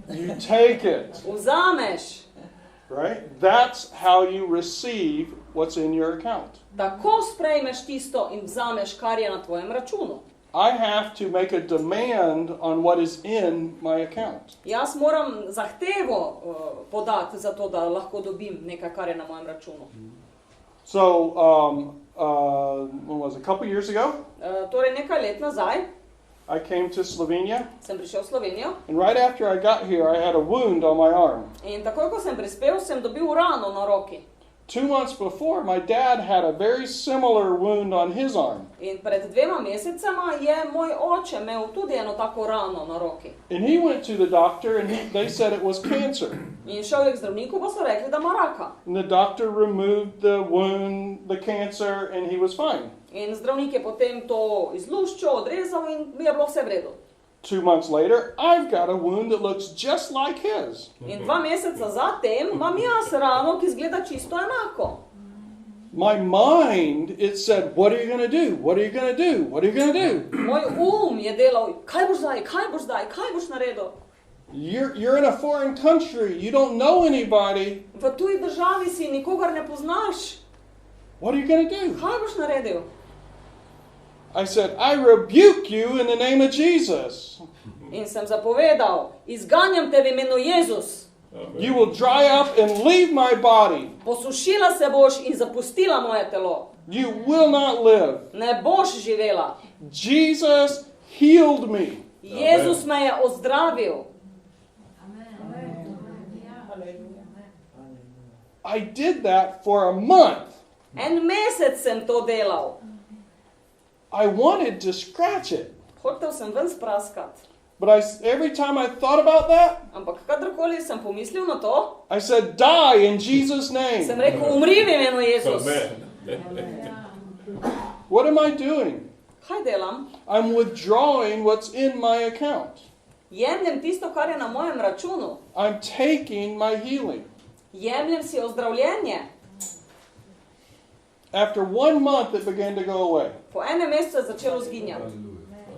S1: You take it,
S2: Vzameš.
S1: right? That's how you receive what's in your account.
S2: Tako sprejmeš tisto in vzameš, kar je na tvojem računu.
S1: I have to make a demand on what is in my account.
S2: Jaz moram zahtevo podati za to, da lahko dobim nekaj, kar je na mojem računu.
S1: So, when was it? A couple years ago,
S2: Torej, nekaj let nazaj
S1: I came to Slovenia,
S2: sem prišel v Slovenijo
S1: and right after I got here, I had a wound on my arm.
S2: in takoj, ko sem prispel, sem dobil rano na roki.
S1: 2 months before, my dad had a very similar wound on his arm.
S2: In pred 2 mesecema je moj oče imel tudi eno tako rano na roki.
S1: And he went to the doctor, and they said it was cancer.
S2: In šel je k zdravniku, pa so rekli, da ima raka.
S1: And the doctor removed the wound, the cancer, and he was fine.
S2: In zdravnik je potem to izluščil, odrezal in je bilo vse v redu.
S1: 2 months later, I've got a wound that looks just like his.
S2: In 2 meseca zatem imam jaz rano, ki izgleda čisto enako.
S1: My mind, it said, what are you going to do? What are you going to do? What are you going to do?
S2: Moj je delal, kaj boš zdaj, kaj boš zdaj, kaj boš naredil?
S1: You're in a foreign country. You don't know anybody.
S2: V tuji državi si, nikogar ne poznaš.
S1: What are you going to do?
S2: Kaj boš naredil?
S1: I said, I rebuke you in the name of Jesus.
S2: In sem zapovedal, izganjam te v imenu Jezus.
S1: You will dry up and leave my body.
S2: Posušila se boš in zapustila moje telo.
S1: You will not live.
S2: Ne boš živela.
S1: Jesus healed me.
S2: Jezus me je ozdravil.
S1: I did that for a month.
S2: En mesec sem to delal.
S1: I wanted to scratch it.
S2: Hotel sem ven spraskat.
S1: But every time I thought about that,
S2: Ampak kadarkoli sem pomislil na to,
S1: I said, die in Jesus'
S2: sem
S1: name.
S2: rekel, umri v imenu Jezus.
S3: Amen.
S1: What am I doing?
S2: Kaj delam?
S1: I'm withdrawing what's in my account.
S2: Jemljem tisto, kar je na mojem računu.
S1: I'm taking my healing.
S2: Jemljem si ozdravljenje.
S1: After 1 month, it began to go away.
S2: Po enem mesecu je začelo zginjati.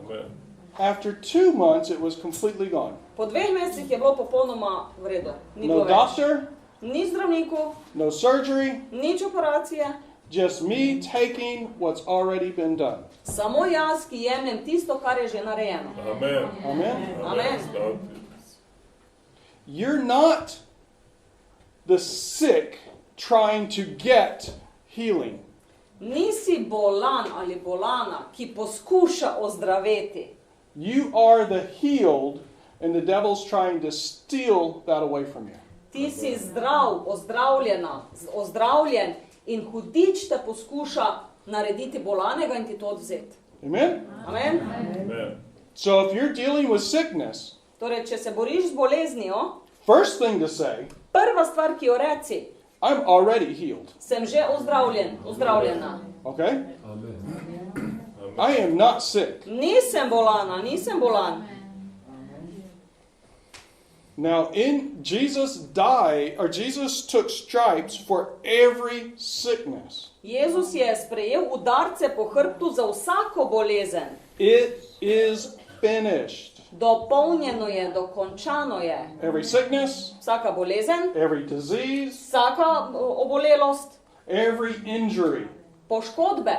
S3: Amen.
S1: After 2 months, it was completely gone.
S2: Po 2 mesecih je bilo popolnoma v redu. Ni
S1: No
S2: bilo več.
S1: doctor,
S2: Ni zdravniku,
S1: no surgery,
S2: nič operacije.
S1: just me taking what's already been done.
S2: Samo jaz, ki jemljem tisto, kar je že narejeno.
S3: Amen.
S1: Amen?
S2: Amen.
S1: You're not the sick trying to get healing.
S2: Nisi bolan ali bolana, ki poskuša ozdraveti.
S1: You are the healed, and the devil's trying to steal that away from you.
S2: Ti si zdrav, ozdravljen in hudič te poskuša narediti bolanega in ti to odvzeti.
S1: Amen?
S2: Amen?
S3: Amen.
S1: So if you're dealing with sickness,
S2: Torej, če se boriš z boleznijo,
S1: first thing to say,
S2: prva stvar, ki jo reci,
S1: I'm already healed.
S2: sem že ozdravljena.
S1: Okay? I am not sick.
S2: Nisem bolana, nisem bolan.
S1: Now, Jesus took stripes for every sickness.
S2: Jezus je sprejel udarce po hrbtu za vsako bolezen.
S1: It is finished.
S2: Dopolnjeno je, dokončano je.
S1: Every sickness,
S2: Vsaka bolezen,
S1: every disease,
S2: vsaka obolelost,
S1: every injury.
S2: poškodbe,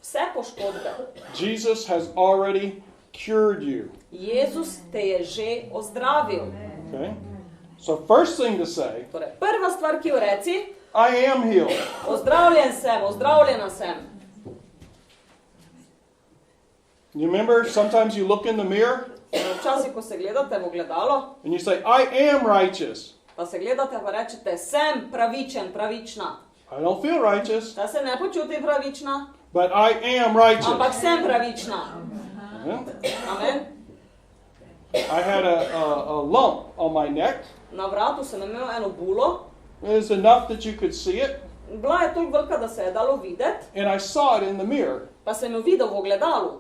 S2: vse poškodbe.
S1: Jesus has already cured you.
S2: Jezus te je že ozdravil.
S1: Okay? So first thing to say,
S2: Torej, prva stvar, ki jo reci,
S1: I am healed.
S2: ozdravljen sem, ozdravljena sem.
S1: You remember sometimes you look in the mirror
S2: Včasih, ko se gledate v ogledalo,
S1: and you say, I am righteous.
S2: pa se gledate pa rečete, sem pravičen, pravična.
S1: I don't feel righteous,
S2: Ta se ne počuti pravična,
S1: but I am righteous.
S2: ampak sem pravična.
S1: Yeah?
S2: Amen.
S1: I had a lump on my neck.
S2: Na vratu sem imel eno bulo,
S1: It was enough that you could see it,
S2: bila je toliko velika, da se je dalo videti,
S1: and I saw it in the mirror.
S2: pa sem jo videl v ogledalu,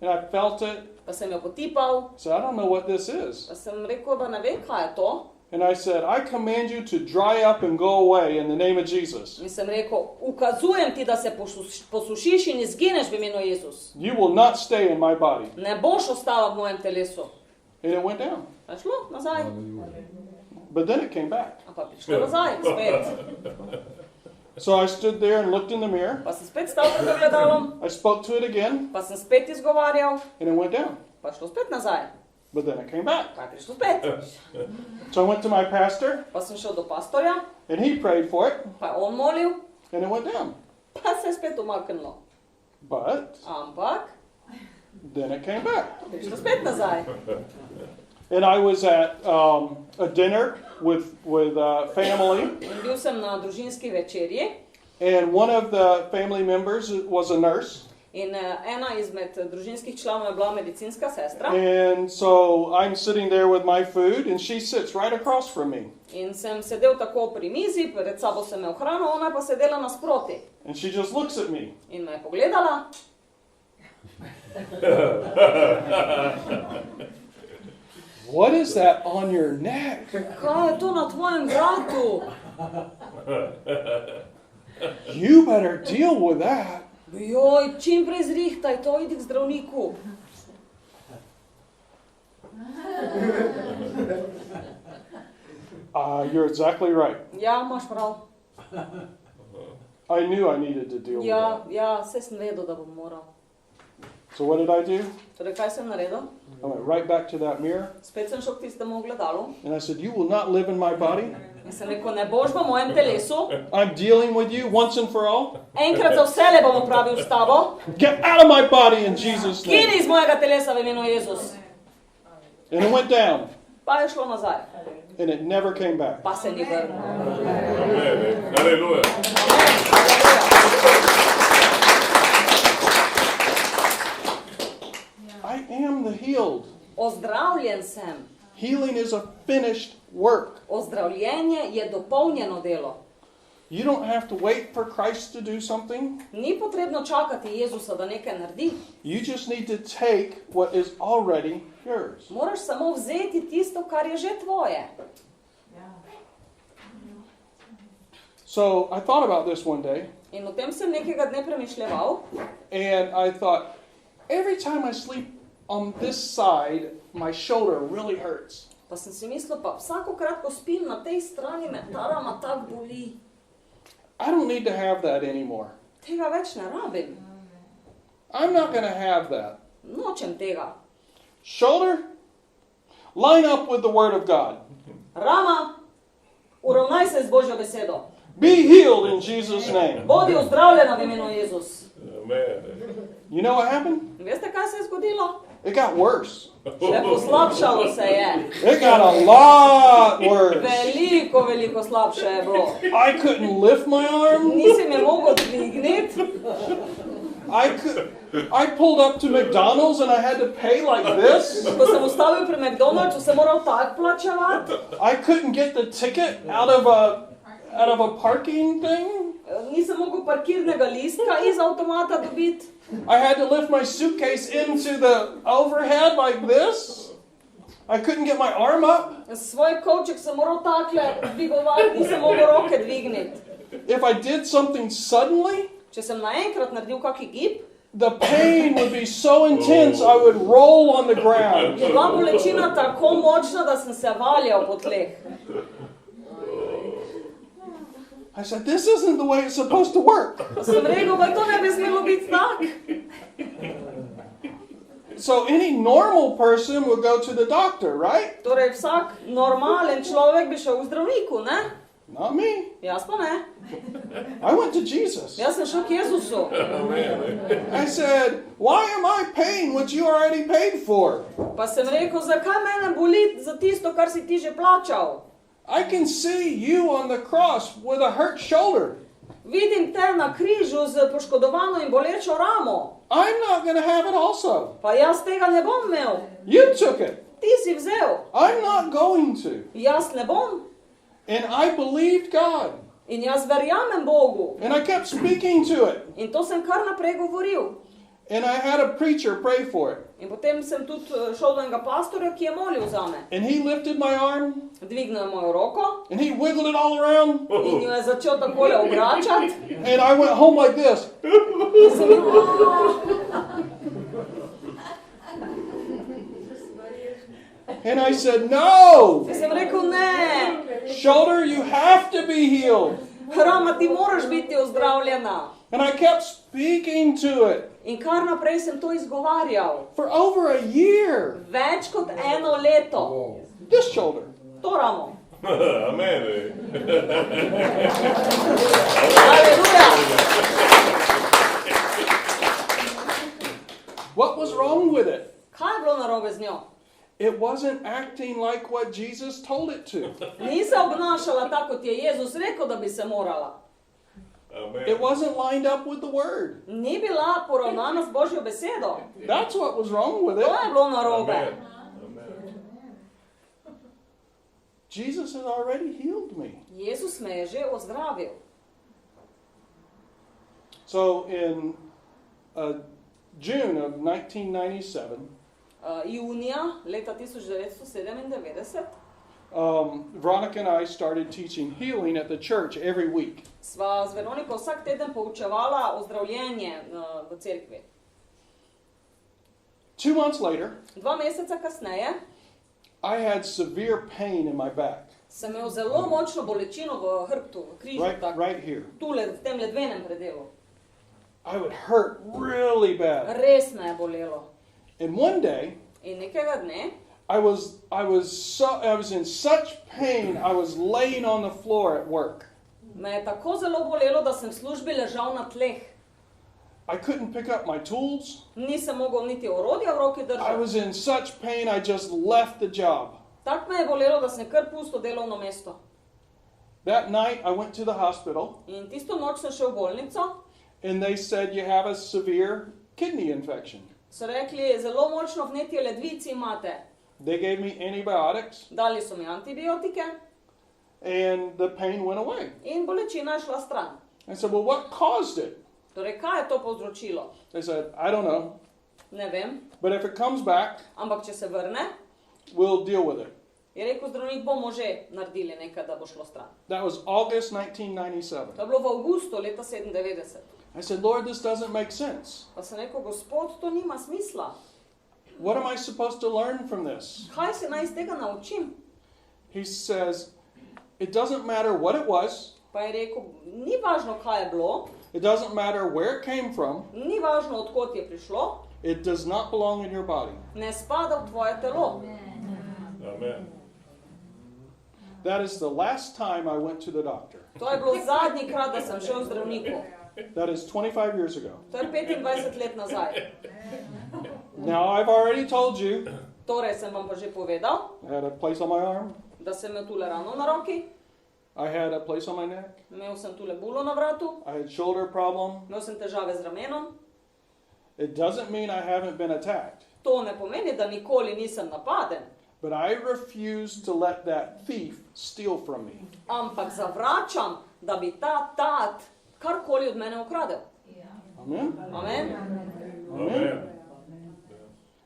S1: And I felt it.
S2: pa sem jo potipal,
S1: So I don't know what this is.
S2: pa sem rekel, da ne vem, kaj je to.
S1: And I said, I command you to dry up and go away in the name of Jesus.
S2: In sem rekel, ukazujem ti, da se posušiš in izgineš v imenu Jezus.
S1: You will not stay in my body.
S2: Ne boš ostala v mojem telesu.
S1: And it went down.
S2: Pa je šlo nazaj,
S1: But then it came back.
S2: pa prišlo nazaj, spet.
S1: So I stood there and looked in the mirror.
S2: Pa sem spet stal pred ogledalom,
S1: I spoke to it again,
S2: pa sem spet izgovarjal,
S1: and it went down.
S2: pa je šlo spet nazaj,
S1: But then it came back.
S2: pa je prišlo spet.
S1: So I went to my pastor,
S2: Pa sem šel do pastorja,
S1: and he prayed for it,
S2: pa je on molil,
S1: and it went down.
S2: pa se je spet umaknilo.
S1: But
S2: Ampak,
S1: then it came back.
S2: prišlo spet nazaj.
S1: And I was at a dinner with family,
S2: In bil sem na družinski večerji
S1: and one of the family members was a nurse.
S2: in ena izmed družinskih članov je bila medicinska sestra.
S1: And so I'm sitting there with my food, and she sits right across from me.
S2: In sem sedel tako pri mizi, pred sabo sem imel hrano, ona pa sedela nasproti.
S1: And she just looks at me.
S2: In me je pogledala,
S1: What is that on your neck?
S2: kaj je to na tvojem vratu?
S1: You better deal with that.
S2: Joj, čim prej zrihtaj to, idi k zdravniku.
S1: You're exactly right.
S2: Ja, imaš prav.
S1: I knew I needed to deal with that.
S2: Ja, saj sem vedel, da bom moral.
S1: So what did I do?
S2: Torej, kaj sem naredil?
S1: I went right back to that mirror,
S2: Spet sem šel k tistemu ogledalu.
S1: and I said, you will not live in my body.
S2: In sem rekel, ne boš v mojem telesu.
S1: I'm dealing with you once and for all.
S2: Enkrat za vse le bom opravil s tabo.
S1: Get out of my body in Jesus' name.
S2: Kini iz mojega telesa v imenu Jezus.
S1: And it went down,
S2: Pa je šlo nazaj.
S1: and it never came back.
S2: Pa se ni vrnil.
S3: Amen. Aleluja.
S1: I am the healed.
S2: Ozdravljen sem.
S1: Healing is a finished work.
S2: Ozdravljenje je dopolnjeno delo.
S1: You don't have to wait for Christ to do something.
S2: Ni potrebno čakati Jezusa, da nekaj naredi.
S1: You just need to take what is already yours.
S2: Moraš samo vzeti tisto, kar je že tvoje.
S1: So I thought about this one day,
S2: In o tem sem nekega dne premišljeval.
S1: and I thought, every time I sleep on this side, my shoulder really hurts.
S2: Pa sem si mislil, pa vsakokrat, ko spim na tej strani, me ta rama tak boli.
S1: I don't need to have that anymore.
S2: Tega več ne rabim.
S1: I'm not going to have that.
S2: Nočem tega.
S1: Shoulder, line up with the Word of God.
S2: Rama, uravnaj se z Božjo besedo.
S1: Be healed in Jesus' name.
S2: Bodi ozdravljena v imenu Jezus.
S3: Amen.
S1: You know what happened?
S2: Veste, kaj se je zgodilo?
S1: It got worse.
S2: Še poslabšalo se je.
S1: It got a lot worse.
S2: Veliko, veliko slabše je bilo.
S1: I couldn't lift my arm.
S2: Nisi me mogel dvigniti.
S1: I pulled up to McDonald's and I had to pay like this.
S2: Ko sem ustavil pri McDonald'su, sem moral tak plačevati.
S1: I couldn't get the ticket out of a parking thing.
S2: Nisem mogel parkirnega listka iz avtomata dobiti.
S1: I had to lift my suitcase into the overhead like this. I couldn't get my arm up.
S2: Svoj kovček sem moral takle dvigovati, nisem mogel roke dvigniti.
S1: If I did something suddenly,
S2: Če sem naenkrat naredil kaki gib,
S1: the pain would be so intense I would roll on the ground.
S2: je bila bolečina tako močna, da sem se valjal po tleh.
S1: I said, this isn't the way it's supposed to work.
S2: Sem rekel, pa to ne bi smelo biti tak.
S1: So any normal person would go to the doctor, right?
S2: Torej vsak normalen človek bi šel v zdravniku, ne?
S1: Not me.
S2: Jaz pa ne.
S1: I went to Jesus.
S2: Jaz sem šel k Jezusu.
S1: I said, why am I paying what you already paid for?
S2: Pa sem rekel, zakaj mene boli za tisto, kar si ti že plačal?
S1: I can see you on the cross with a hurt shoulder.
S2: Vidim te na križu z poškodovano in bolečo ramo.
S1: I'm not going to have it also.
S2: Pa jaz tega ne bom imel.
S1: You took it.
S2: Ti si vzel.
S1: I'm not going to.
S2: Jaz ne bom.
S1: And I believed God.
S2: In jaz verjamem Bogu.
S1: And I kept speaking to it.
S2: In to sem kar naprej govoril.
S1: And I had a preacher pray for it.
S2: In potem sem tudi šel do enega pastorja, ki je molil za me.
S1: And he lifted my arm.
S2: Dvignil je mojo roko.
S1: And he wiggled it all around.
S2: In jo je začel takole obračati.
S1: And I went home like this.
S2: In sem
S1: And I said, no.
S2: rekel, ne.
S1: Shoulder, you have to be healed.
S2: Rama, ti moraš biti ozdravljena.
S1: And I kept speaking to it.
S2: In kar naprej sem to izgovarjal.
S1: For over a year.
S2: Več kot 1 leto.
S1: This shoulder.
S2: To ramo.
S3: Amen.
S2: Aleluja.
S1: What was wrong with it?
S2: Kaj je bilo narobe z njo?
S1: It wasn't acting like what Jesus told it to.
S2: Ni se obnašala tako, kot je Jezus rekel, da bi se morala.
S3: Amen.
S1: It wasn't lined up with the word.
S2: Ni bila poravnana s Božjo besedo.
S1: That's what was wrong with
S2: To
S1: it.
S2: je bilo narobe.
S3: Amen.
S1: Jesus had already healed me.
S2: Jezus me je že ozdravil.
S1: So in June of 1997,
S2: Junija leta 1997
S1: Veronica and I started teaching healing at the church every week.
S2: sva z Veroniko vsak teden poučevala o zdravljenje v cerkvi.
S1: 2 months later,
S2: 2 meseca kasneje
S1: I had severe pain in my back,
S2: sem imel zelo močno bolečino v hrbtu, v križu,
S1: right here.
S2: tule v tem ledvenem predelu.
S1: I would hurt really bad.
S2: Res me je bolelo.
S1: And one day,
S2: In nekega dne
S1: I was in such pain. I was laying on the floor at work.
S2: me je tako zelo bolelo, da sem v službi ležal na tleh.
S1: I couldn't pick up my tools.
S2: Nisem mogel niti orodja v roki
S1: I
S2: držati.
S1: was in such pain. I just left the job.
S2: Tak me je bolelo, da sem kar pustil delovno mesto.
S1: That night, I went to the hospital,
S2: In tisto noč sem šel v bolnico.
S1: and they said you have a severe kidney infection.
S2: So rekli, zelo močno vnetje ledvici imate.
S1: They gave me antibiotics,
S2: Dali so mi antibiotike
S1: and the pain went away.
S2: in bolečina je šla stran.
S1: I said, well, what caused it?
S2: Torej, kaj je to povzročilo?
S1: They said, I don't know,
S2: Ne vem,
S1: but if it comes back,
S2: ampak če se vrne,
S1: we'll deal with it.
S2: je rekel zdravnik, bomo že naredili nekaj, da bo šlo stran.
S1: That was August 1997.
S2: To je bilo v avgustu leta 97.
S1: I said, Lord, this doesn't make sense.
S2: Pa sem rekel, Gospod, to nima smisla.
S1: What am I supposed to learn from this?
S2: Kaj se naj iz tega naučim?
S1: He says, it doesn't matter what it was.
S2: Pa je rekel, ni važno, kaj je bilo,
S1: It doesn't matter where it came from.
S2: ni važno, odkot je prišlo,
S1: It does not belong in your body.
S2: ne spada v tvoje telo.
S3: Amen.
S1: That is the last time I went to the doctor.
S2: To je bilo zadnji krat, da sem šel k zdravniku.
S1: That is 25 years ago.
S2: To je 25 let nazaj.
S1: Now, I've already told you,
S2: Torej sem vam pa že povedal,
S1: I had a place on my arm.
S2: da sem imel tule rano na roki,
S1: I had a place on my neck.
S2: imel sem tule bulo na vratu,
S1: I had shoulder problem.
S2: imel sem težave z ramenom.
S1: It doesn't mean I haven't been attacked.
S2: To ne pomeni, da nikoli nisem napaden,
S1: But I refuse to let that thief steal from me.
S2: ampak zavračam, da bi ta tat karkoli od mene ukradel.
S1: Amen?
S2: Amen.
S1: Amen.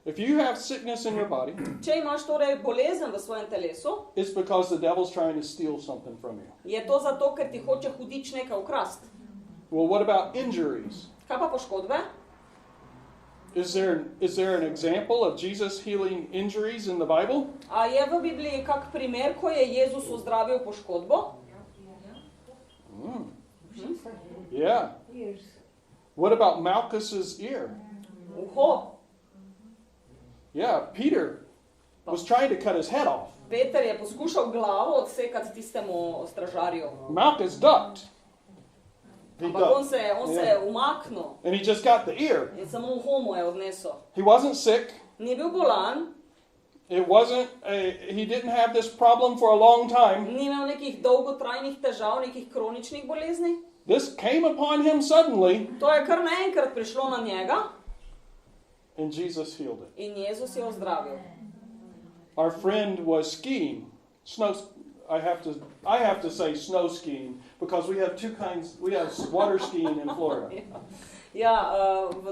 S1: If you have sickness in your body,
S2: Če imaš torej bolezen v svojem telesu,
S1: it's because the devil's trying to steal something from you.
S2: je to zato, ker ti hoče hudič nekaj ukrasti.
S1: Well, what about injuries?
S2: Kaj pa poškodbe?
S1: Is there an example of Jesus healing injuries in the Bible?
S2: A je v Bibliji kak primer, ko je Jezus ozdravil poškodbo?
S1: Yeah. What about Malchus's ear?
S2: Uho.
S1: Yeah, Peter was trying to cut his head off.
S2: Peter je poskušal glavo odsekati tistemu stražarju.
S1: Malchus ducked. He
S2: Ampak on
S1: ducked.
S2: se je umaknil
S1: And he just got the ear.
S2: in samo uho mu je odnesel.
S1: He wasn't sick.
S2: Ni bil bolan,
S1: He didn't have this problem for a long time.
S2: ni imel nekih dolgotrajnih težav, nekih kroničnih bolezni.
S1: This came upon him suddenly,
S2: To je kar naenkrat prišlo na njega
S1: and Jesus healed it.
S2: in Jezus je ozdravil.
S1: Our friend was skiing. I have to say snow skiing because we have two kinds. We have water skiing in Florida.
S2: Ja,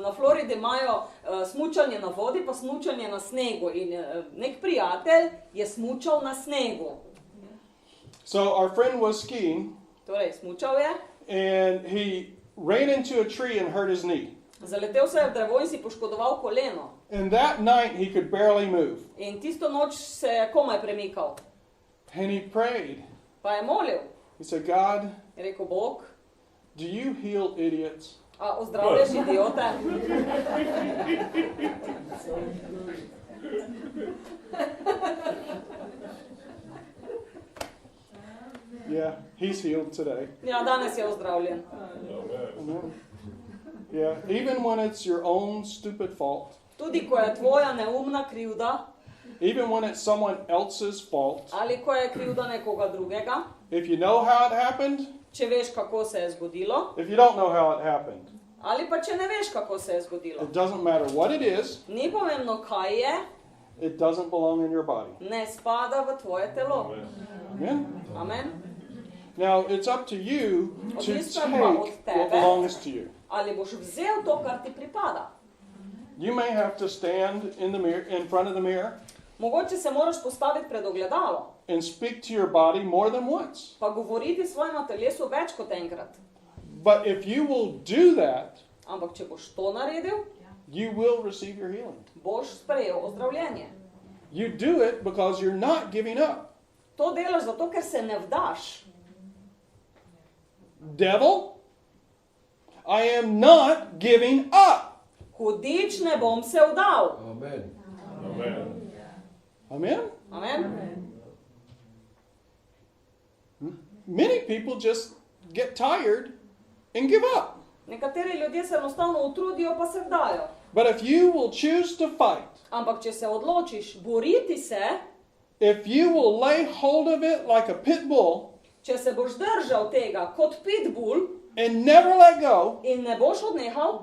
S2: na Floridi imajo smučanje na vodi, pa smučanje na snegu. In nek prijatelj je smučal na snegu.
S1: So our friend was skiing,
S2: Torej, smučal je,
S1: and he ran into a tree and hurt his knee.
S2: zaletel se je v drevo in si poškodoval koleno.
S1: And that night he could barely move.
S2: In tisto noč se je komaj premikal.
S1: And he prayed.
S2: Pa je molil.
S1: He said, God,
S2: Je rekel, Bog,
S1: do you heal idiots?
S2: a ozdravljaš idiote?
S1: Yeah, he's healed today.
S2: Ja, danes je ozdravljen.
S1: Amen. Yeah, even when it's your own stupid fault,
S2: Tudi ko je tvoja neumna krivda,
S1: even when it's someone else's fault,
S2: ali ko je krivda nekoga drugega,
S1: if you know how it happened,
S2: če veš, kako se je zgodilo,
S1: if you don't know how it happened,
S2: ali pa če ne veš, kako se je zgodilo.
S1: it doesn't matter what it is,
S2: Ni pomembno, kaj je,
S1: it doesn't belong in your body.
S2: ne spada v tvoje telo.
S1: Amen?
S2: Amen.
S1: Now, it's up to you to
S2: Odvisno
S1: take
S2: pa od
S1: what
S2: tebe.
S1: belongs to you.
S2: Ali boš vzel to, kar ti pripada.
S1: You may have to stand in front of the mirror
S2: Mogoče se moraš postaviti pred ogledalo,
S1: and speak to your body more than once.
S2: pa govoriti svojemu telesu več kot enkrat.
S1: But if you will do that,
S2: Ampak če boš to naredil,
S1: you will receive your healing.
S2: boš sprejel ozdravljenje.
S1: You do it because you're not giving up.
S2: To delaš zato, ker se ne vdaš.
S1: Devil, I am not giving up.
S2: Hudič, ne bom se vdal.
S4: Amen.
S3: Amen.
S1: Amen?
S2: Amen.
S1: Many people just get tired and give up.
S2: Nekateri ljudje se enostavno utrudijo, pa se vdajo.
S1: But if you will choose to fight,
S2: Ampak če se odločiš boriti se,
S1: if you will lay hold of it like a pit bull
S2: če se boš držal tega kot pitbull
S1: and never let go,
S2: in ne boš odnehal,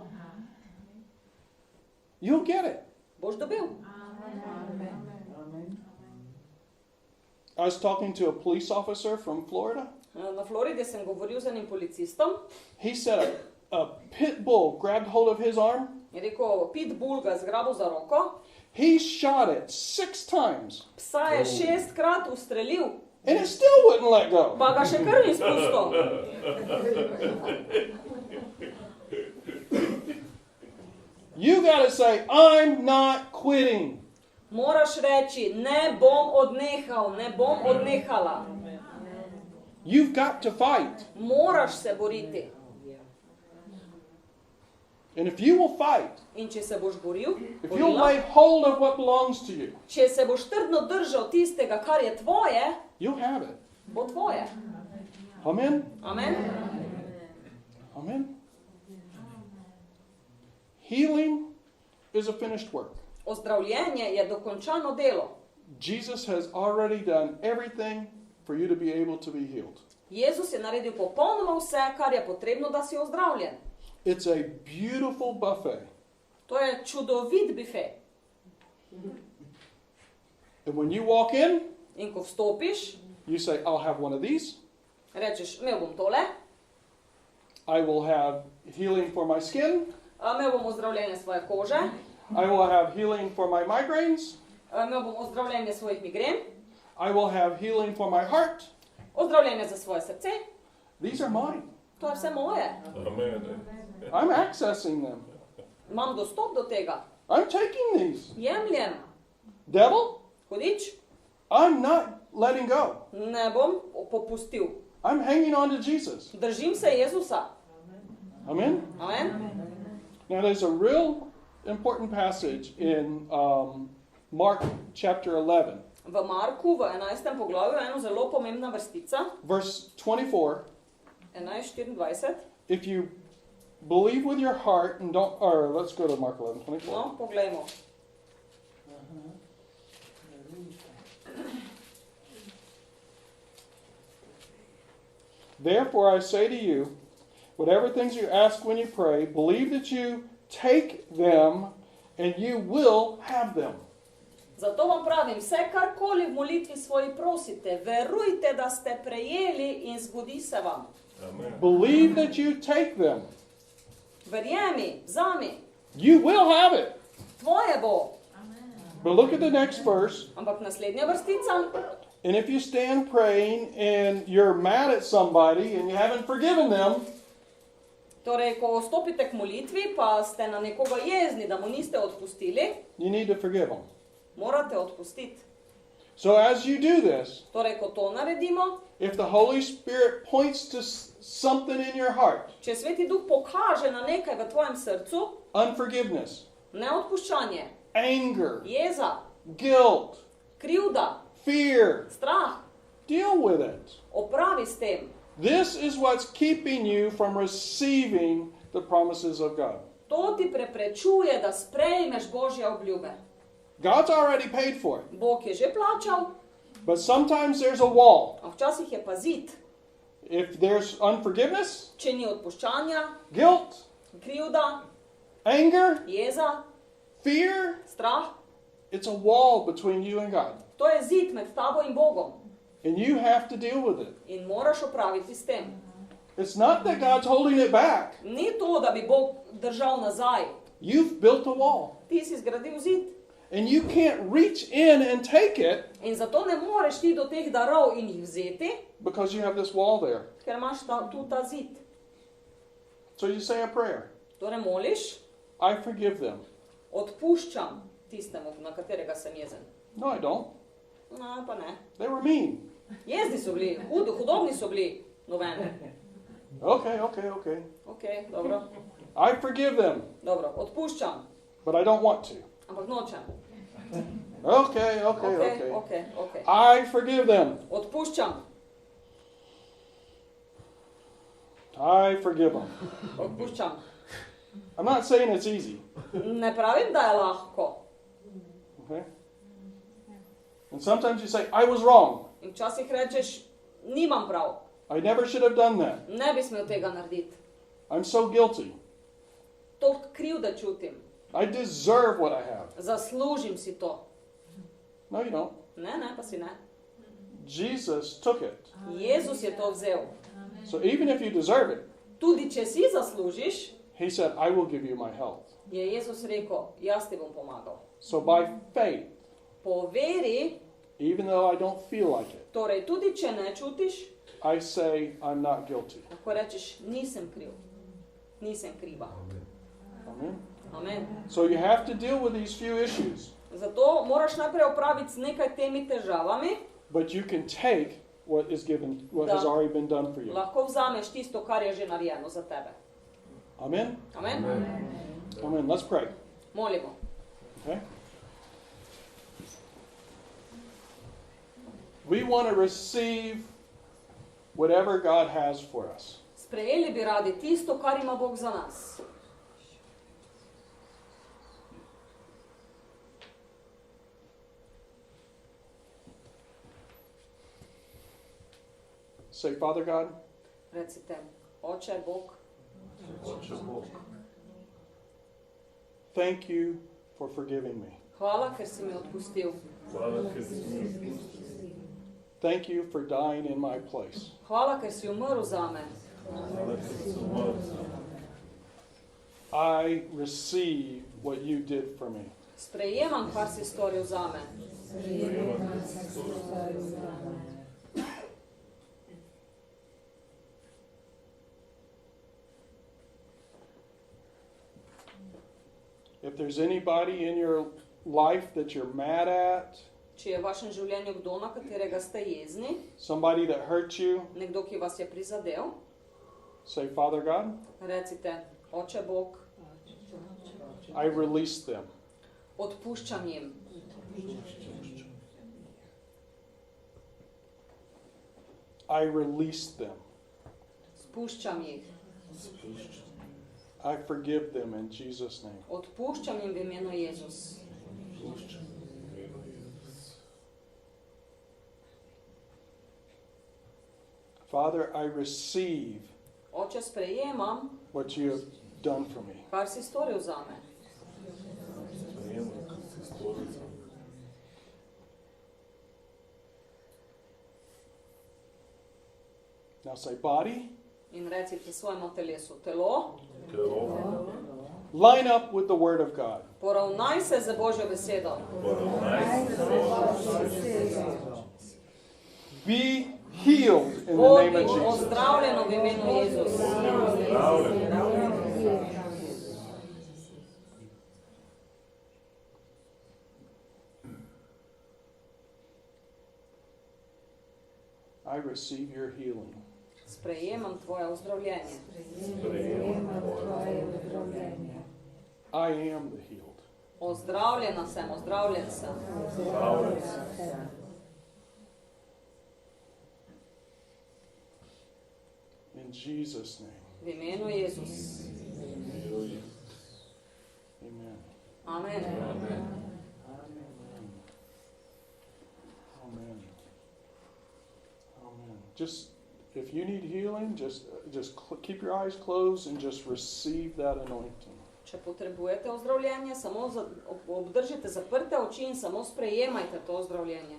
S1: you'll get it.
S2: boš dobil.
S1: I was talking to a police officer from Florida.
S2: Na Floridi sem govoril z enim policistom,
S1: He said a pit bull grabbed hold of his arm.
S2: je rekel, pitbull ga je zgrabil za roko,
S1: He shot it 6 times
S2: psa je 6-krat ustrelil,
S1: and it still wouldn't let go.
S2: pa ga še kar ni spustil.
S1: You got to say, I'm not quitting.
S2: Moraš reči, ne bom odnehal, ne bom odnehala.
S1: You've got to fight.
S2: Moraš se boriti.
S1: And if you will fight,
S2: In če se boš boril,
S1: if you'll
S2: borila,
S1: lay hold of what belongs to you,
S2: če se boš trdno držal tistega, kar je tvoje,
S1: you'll have it.
S2: bo tvoje.
S1: Amen?
S2: Amen.
S1: Amen? Healing is a finished work.
S2: Ozdravljenje je dokončano delo.
S1: Jesus has already done everything for you to be able to be healed.
S2: Jezus je naredil popolnoma vse, kar je potrebno, da si ozdravljen.
S1: It's a beautiful buffet.
S2: To je čudovit bife.
S1: And when you walk in,
S2: In ko vstopiš,
S1: you say, I'll have one of these.
S2: rečeš, imel bom tole,
S1: I will have healing for my skin.
S2: imel bom ozdravljenje svoje kože,
S1: I will have healing for my migraines.
S2: Imel bom ozdravljenje svojih migren,
S1: I will have healing for my heart.
S2: ozdravljenje za svoje srce.
S1: These are mine.
S2: To je vse moje.
S3: Amen.
S1: I'm accessing them.
S2: Imam dostop do tega.
S1: I'm taking these.
S2: Jemljem.
S1: Devil,
S2: Hudič,
S1: I'm not letting go.
S2: ne bom popustil.
S1: I'm hanging on to Jesus.
S2: Držim se Jezusa.
S1: Amen?
S2: Amen.
S1: Now there's a real important passage in Mark chapter 11,
S2: V Marku, v 11. poglavju, eno zelo pomembna vrstica,
S1: verse 24.
S2: 11:24.
S1: If you believe with your heart and don't, or let's go to Mark 11:24.
S2: No, poglejmo.
S1: Therefore I say to you, whatever things you ask when you pray, believe that you take them and you will have them.
S2: Zato vam pravim, vse karkoli v molitvi svoji prosite, verujte, da ste prejeli in zgodi se vam.
S3: Amen.
S1: Believe that you take them.
S2: Verjemi, vzemi,
S1: You will have it.
S2: tvoje bo.
S1: But look at the next verse.
S2: Ampak naslednja vrstica,
S1: And if you stand praying and you're mad at somebody and you haven't forgiven them,
S2: torej, ko stopite k molitvi, pa ste na nekoga jezni, da mu niste odpustili,
S1: you need to forgive them.
S2: morate odpustiti.
S1: So as you do this,
S2: Torej, ko to naredimo,
S1: if the Holy Spirit points to something in your heart,
S2: če Sveti Duh pokaže na nekaj v tvojem srcu,
S1: unforgiveness,
S2: neodpuščanje,
S1: anger,
S2: jeza,
S1: guilt,
S2: krivda,
S1: fear,
S2: strah,
S1: deal with it.
S2: opravi s tem.
S1: This is what's keeping you from receiving the promises of God.
S2: To ti preprečuje, da sprejmeš Božje obljube.
S1: God's already paid for it,
S2: Bog je že plačal,
S1: but sometimes there's a wall.
S2: a včasih je pa zid.
S1: If there's unforgiveness,
S2: Če ni odpuščanja,
S1: guilt,
S2: krivda,
S1: anger,
S2: jeza,
S1: fear,
S2: strah,
S1: it's a wall between you and God.
S2: to je zid med tabo in Bogom.
S1: And you have to deal with it.
S2: In moraš opraviti s tem.
S1: It's not that God's holding it back.
S2: Ni to, da bi Bog držal nazaj.
S1: You've built a wall.
S2: Ti si zgradil zid.
S1: And you can't reach in and take it
S2: In zato ne moreš ti do teh darov in jih vzeti,
S1: because you have this wall there.
S2: ker imaš tu ta zid.
S1: So you say a prayer.
S2: Torej moliš,
S1: I forgive them.
S2: odpuščam tistemu, na katerega sem jezen.
S1: No, I don't.
S2: No, pa ne.
S1: They were mean.
S2: Jezni so bili, hudobni so bili, novene.
S1: Okay.
S2: Ok, dobro.
S1: I forgive them,
S2: Dobro, odpuščam,
S1: but I don't want to.
S2: ampak nočem.
S1: Okay.
S2: Ok.
S1: I forgive them.
S2: Odpuščam,
S1: I forgive them.
S2: odpuščam.
S1: I'm not saying it's easy.
S2: Ne pravim, da je lahko.
S1: Okay? And sometimes you say, I was wrong.
S2: In včasih rečeš, nimam prav,
S1: I never should have done that.
S2: ne bi smel tega narediti.
S1: I'm so guilty.
S2: To krivda čutim,
S1: I deserve what I have.
S2: zaslužim si to.
S1: No, you don't.
S2: Ne, pa si ne.
S1: Jesus took it.
S2: Jezus je to vzel.
S1: So even if you deserve it,
S2: Tudi če si zaslužiš,
S1: he said, I will give you my health.
S2: je Jezus rekel, jaz ti bom pomagal.
S1: So by faith,
S2: Po veri,
S1: even though I don't feel like it,
S2: torej tudi če ne čutiš,
S1: I say I'm not guilty.
S2: lahko rečeš, nisem kriv, nisem kriva.
S1: Amen.
S2: Amen.
S1: So you have to deal with these few issues,
S2: Zato moraš najprej opraviti s nekaj temi težavami,
S1: but you can take what is given, what has already been done for you.
S2: lahko vzameš tisto, kar je že narejeno za tebe.
S1: Amen.
S2: Amen.
S1: Amen. Let's pray.
S2: Molimo.
S1: Okay. We want to receive whatever God has for us.
S2: Sprejeli bi radi tisto, kar ima Bog za nas.
S1: Say, Father God,
S2: Recite, Oče Bog,
S1: thank you for forgiving me.
S2: hvala, ker si mi odpustil.
S3: Hvala, ker si mi odpustil.
S1: Thank you for dying in my place.
S2: Hvala, ker si umrl zame.
S3: Hvala, ker si umrl za me.
S1: I receive what you did for me.
S2: Sprejemam, kar si storil zame.
S1: If there's anybody in your life that you're mad at,
S2: Če je v vašem življenju kdo, na katerega ste jezni,
S1: somebody that hurt you,
S2: nekdo, ki vas je prizadel,
S1: say, Father God,
S2: recite, Oče Bog,
S1: I release them.
S2: odpuščam jim.
S1: I release them.
S2: Spuščam jih.
S1: I forgive them in Jesus' name.
S2: Odpuščam jim v imenu Jezus.
S1: Father, I receive
S2: Oče, sprejemam,
S1: what you have done for me.
S2: kar si storil zame.
S3: Sprejemam, kar si storil za me.
S1: Now say body,
S2: In recite svojemu telesu, telo,
S3: Telo,
S1: line up with the Word of God.
S2: poravnaj se z Božjo besedo.
S3: poravnaj se.
S1: Be healed in the
S2: Bodi
S1: name of Jesus.
S2: ozdravljeno v imenu Jezus.
S1: I receive your healing.
S2: Sprejemam tvoje ozdravljenje.
S3: Sprejemam tvoje ozdravljenje.
S1: I am the healed.
S2: Ozdravljena sem, ozdravljen sem.
S3: Zdravljen sem.
S1: In Jesus' name.
S2: V imenu Jezus.
S1: Amen.
S2: Amen.
S1: Amen. Amen. Just, if you need healing, just keep your eyes closed and just receive that anointing.
S2: Če potrebujete ozdravljenje, samo obdržite zaprte oči in samo sprejemajte to ozdravljenje.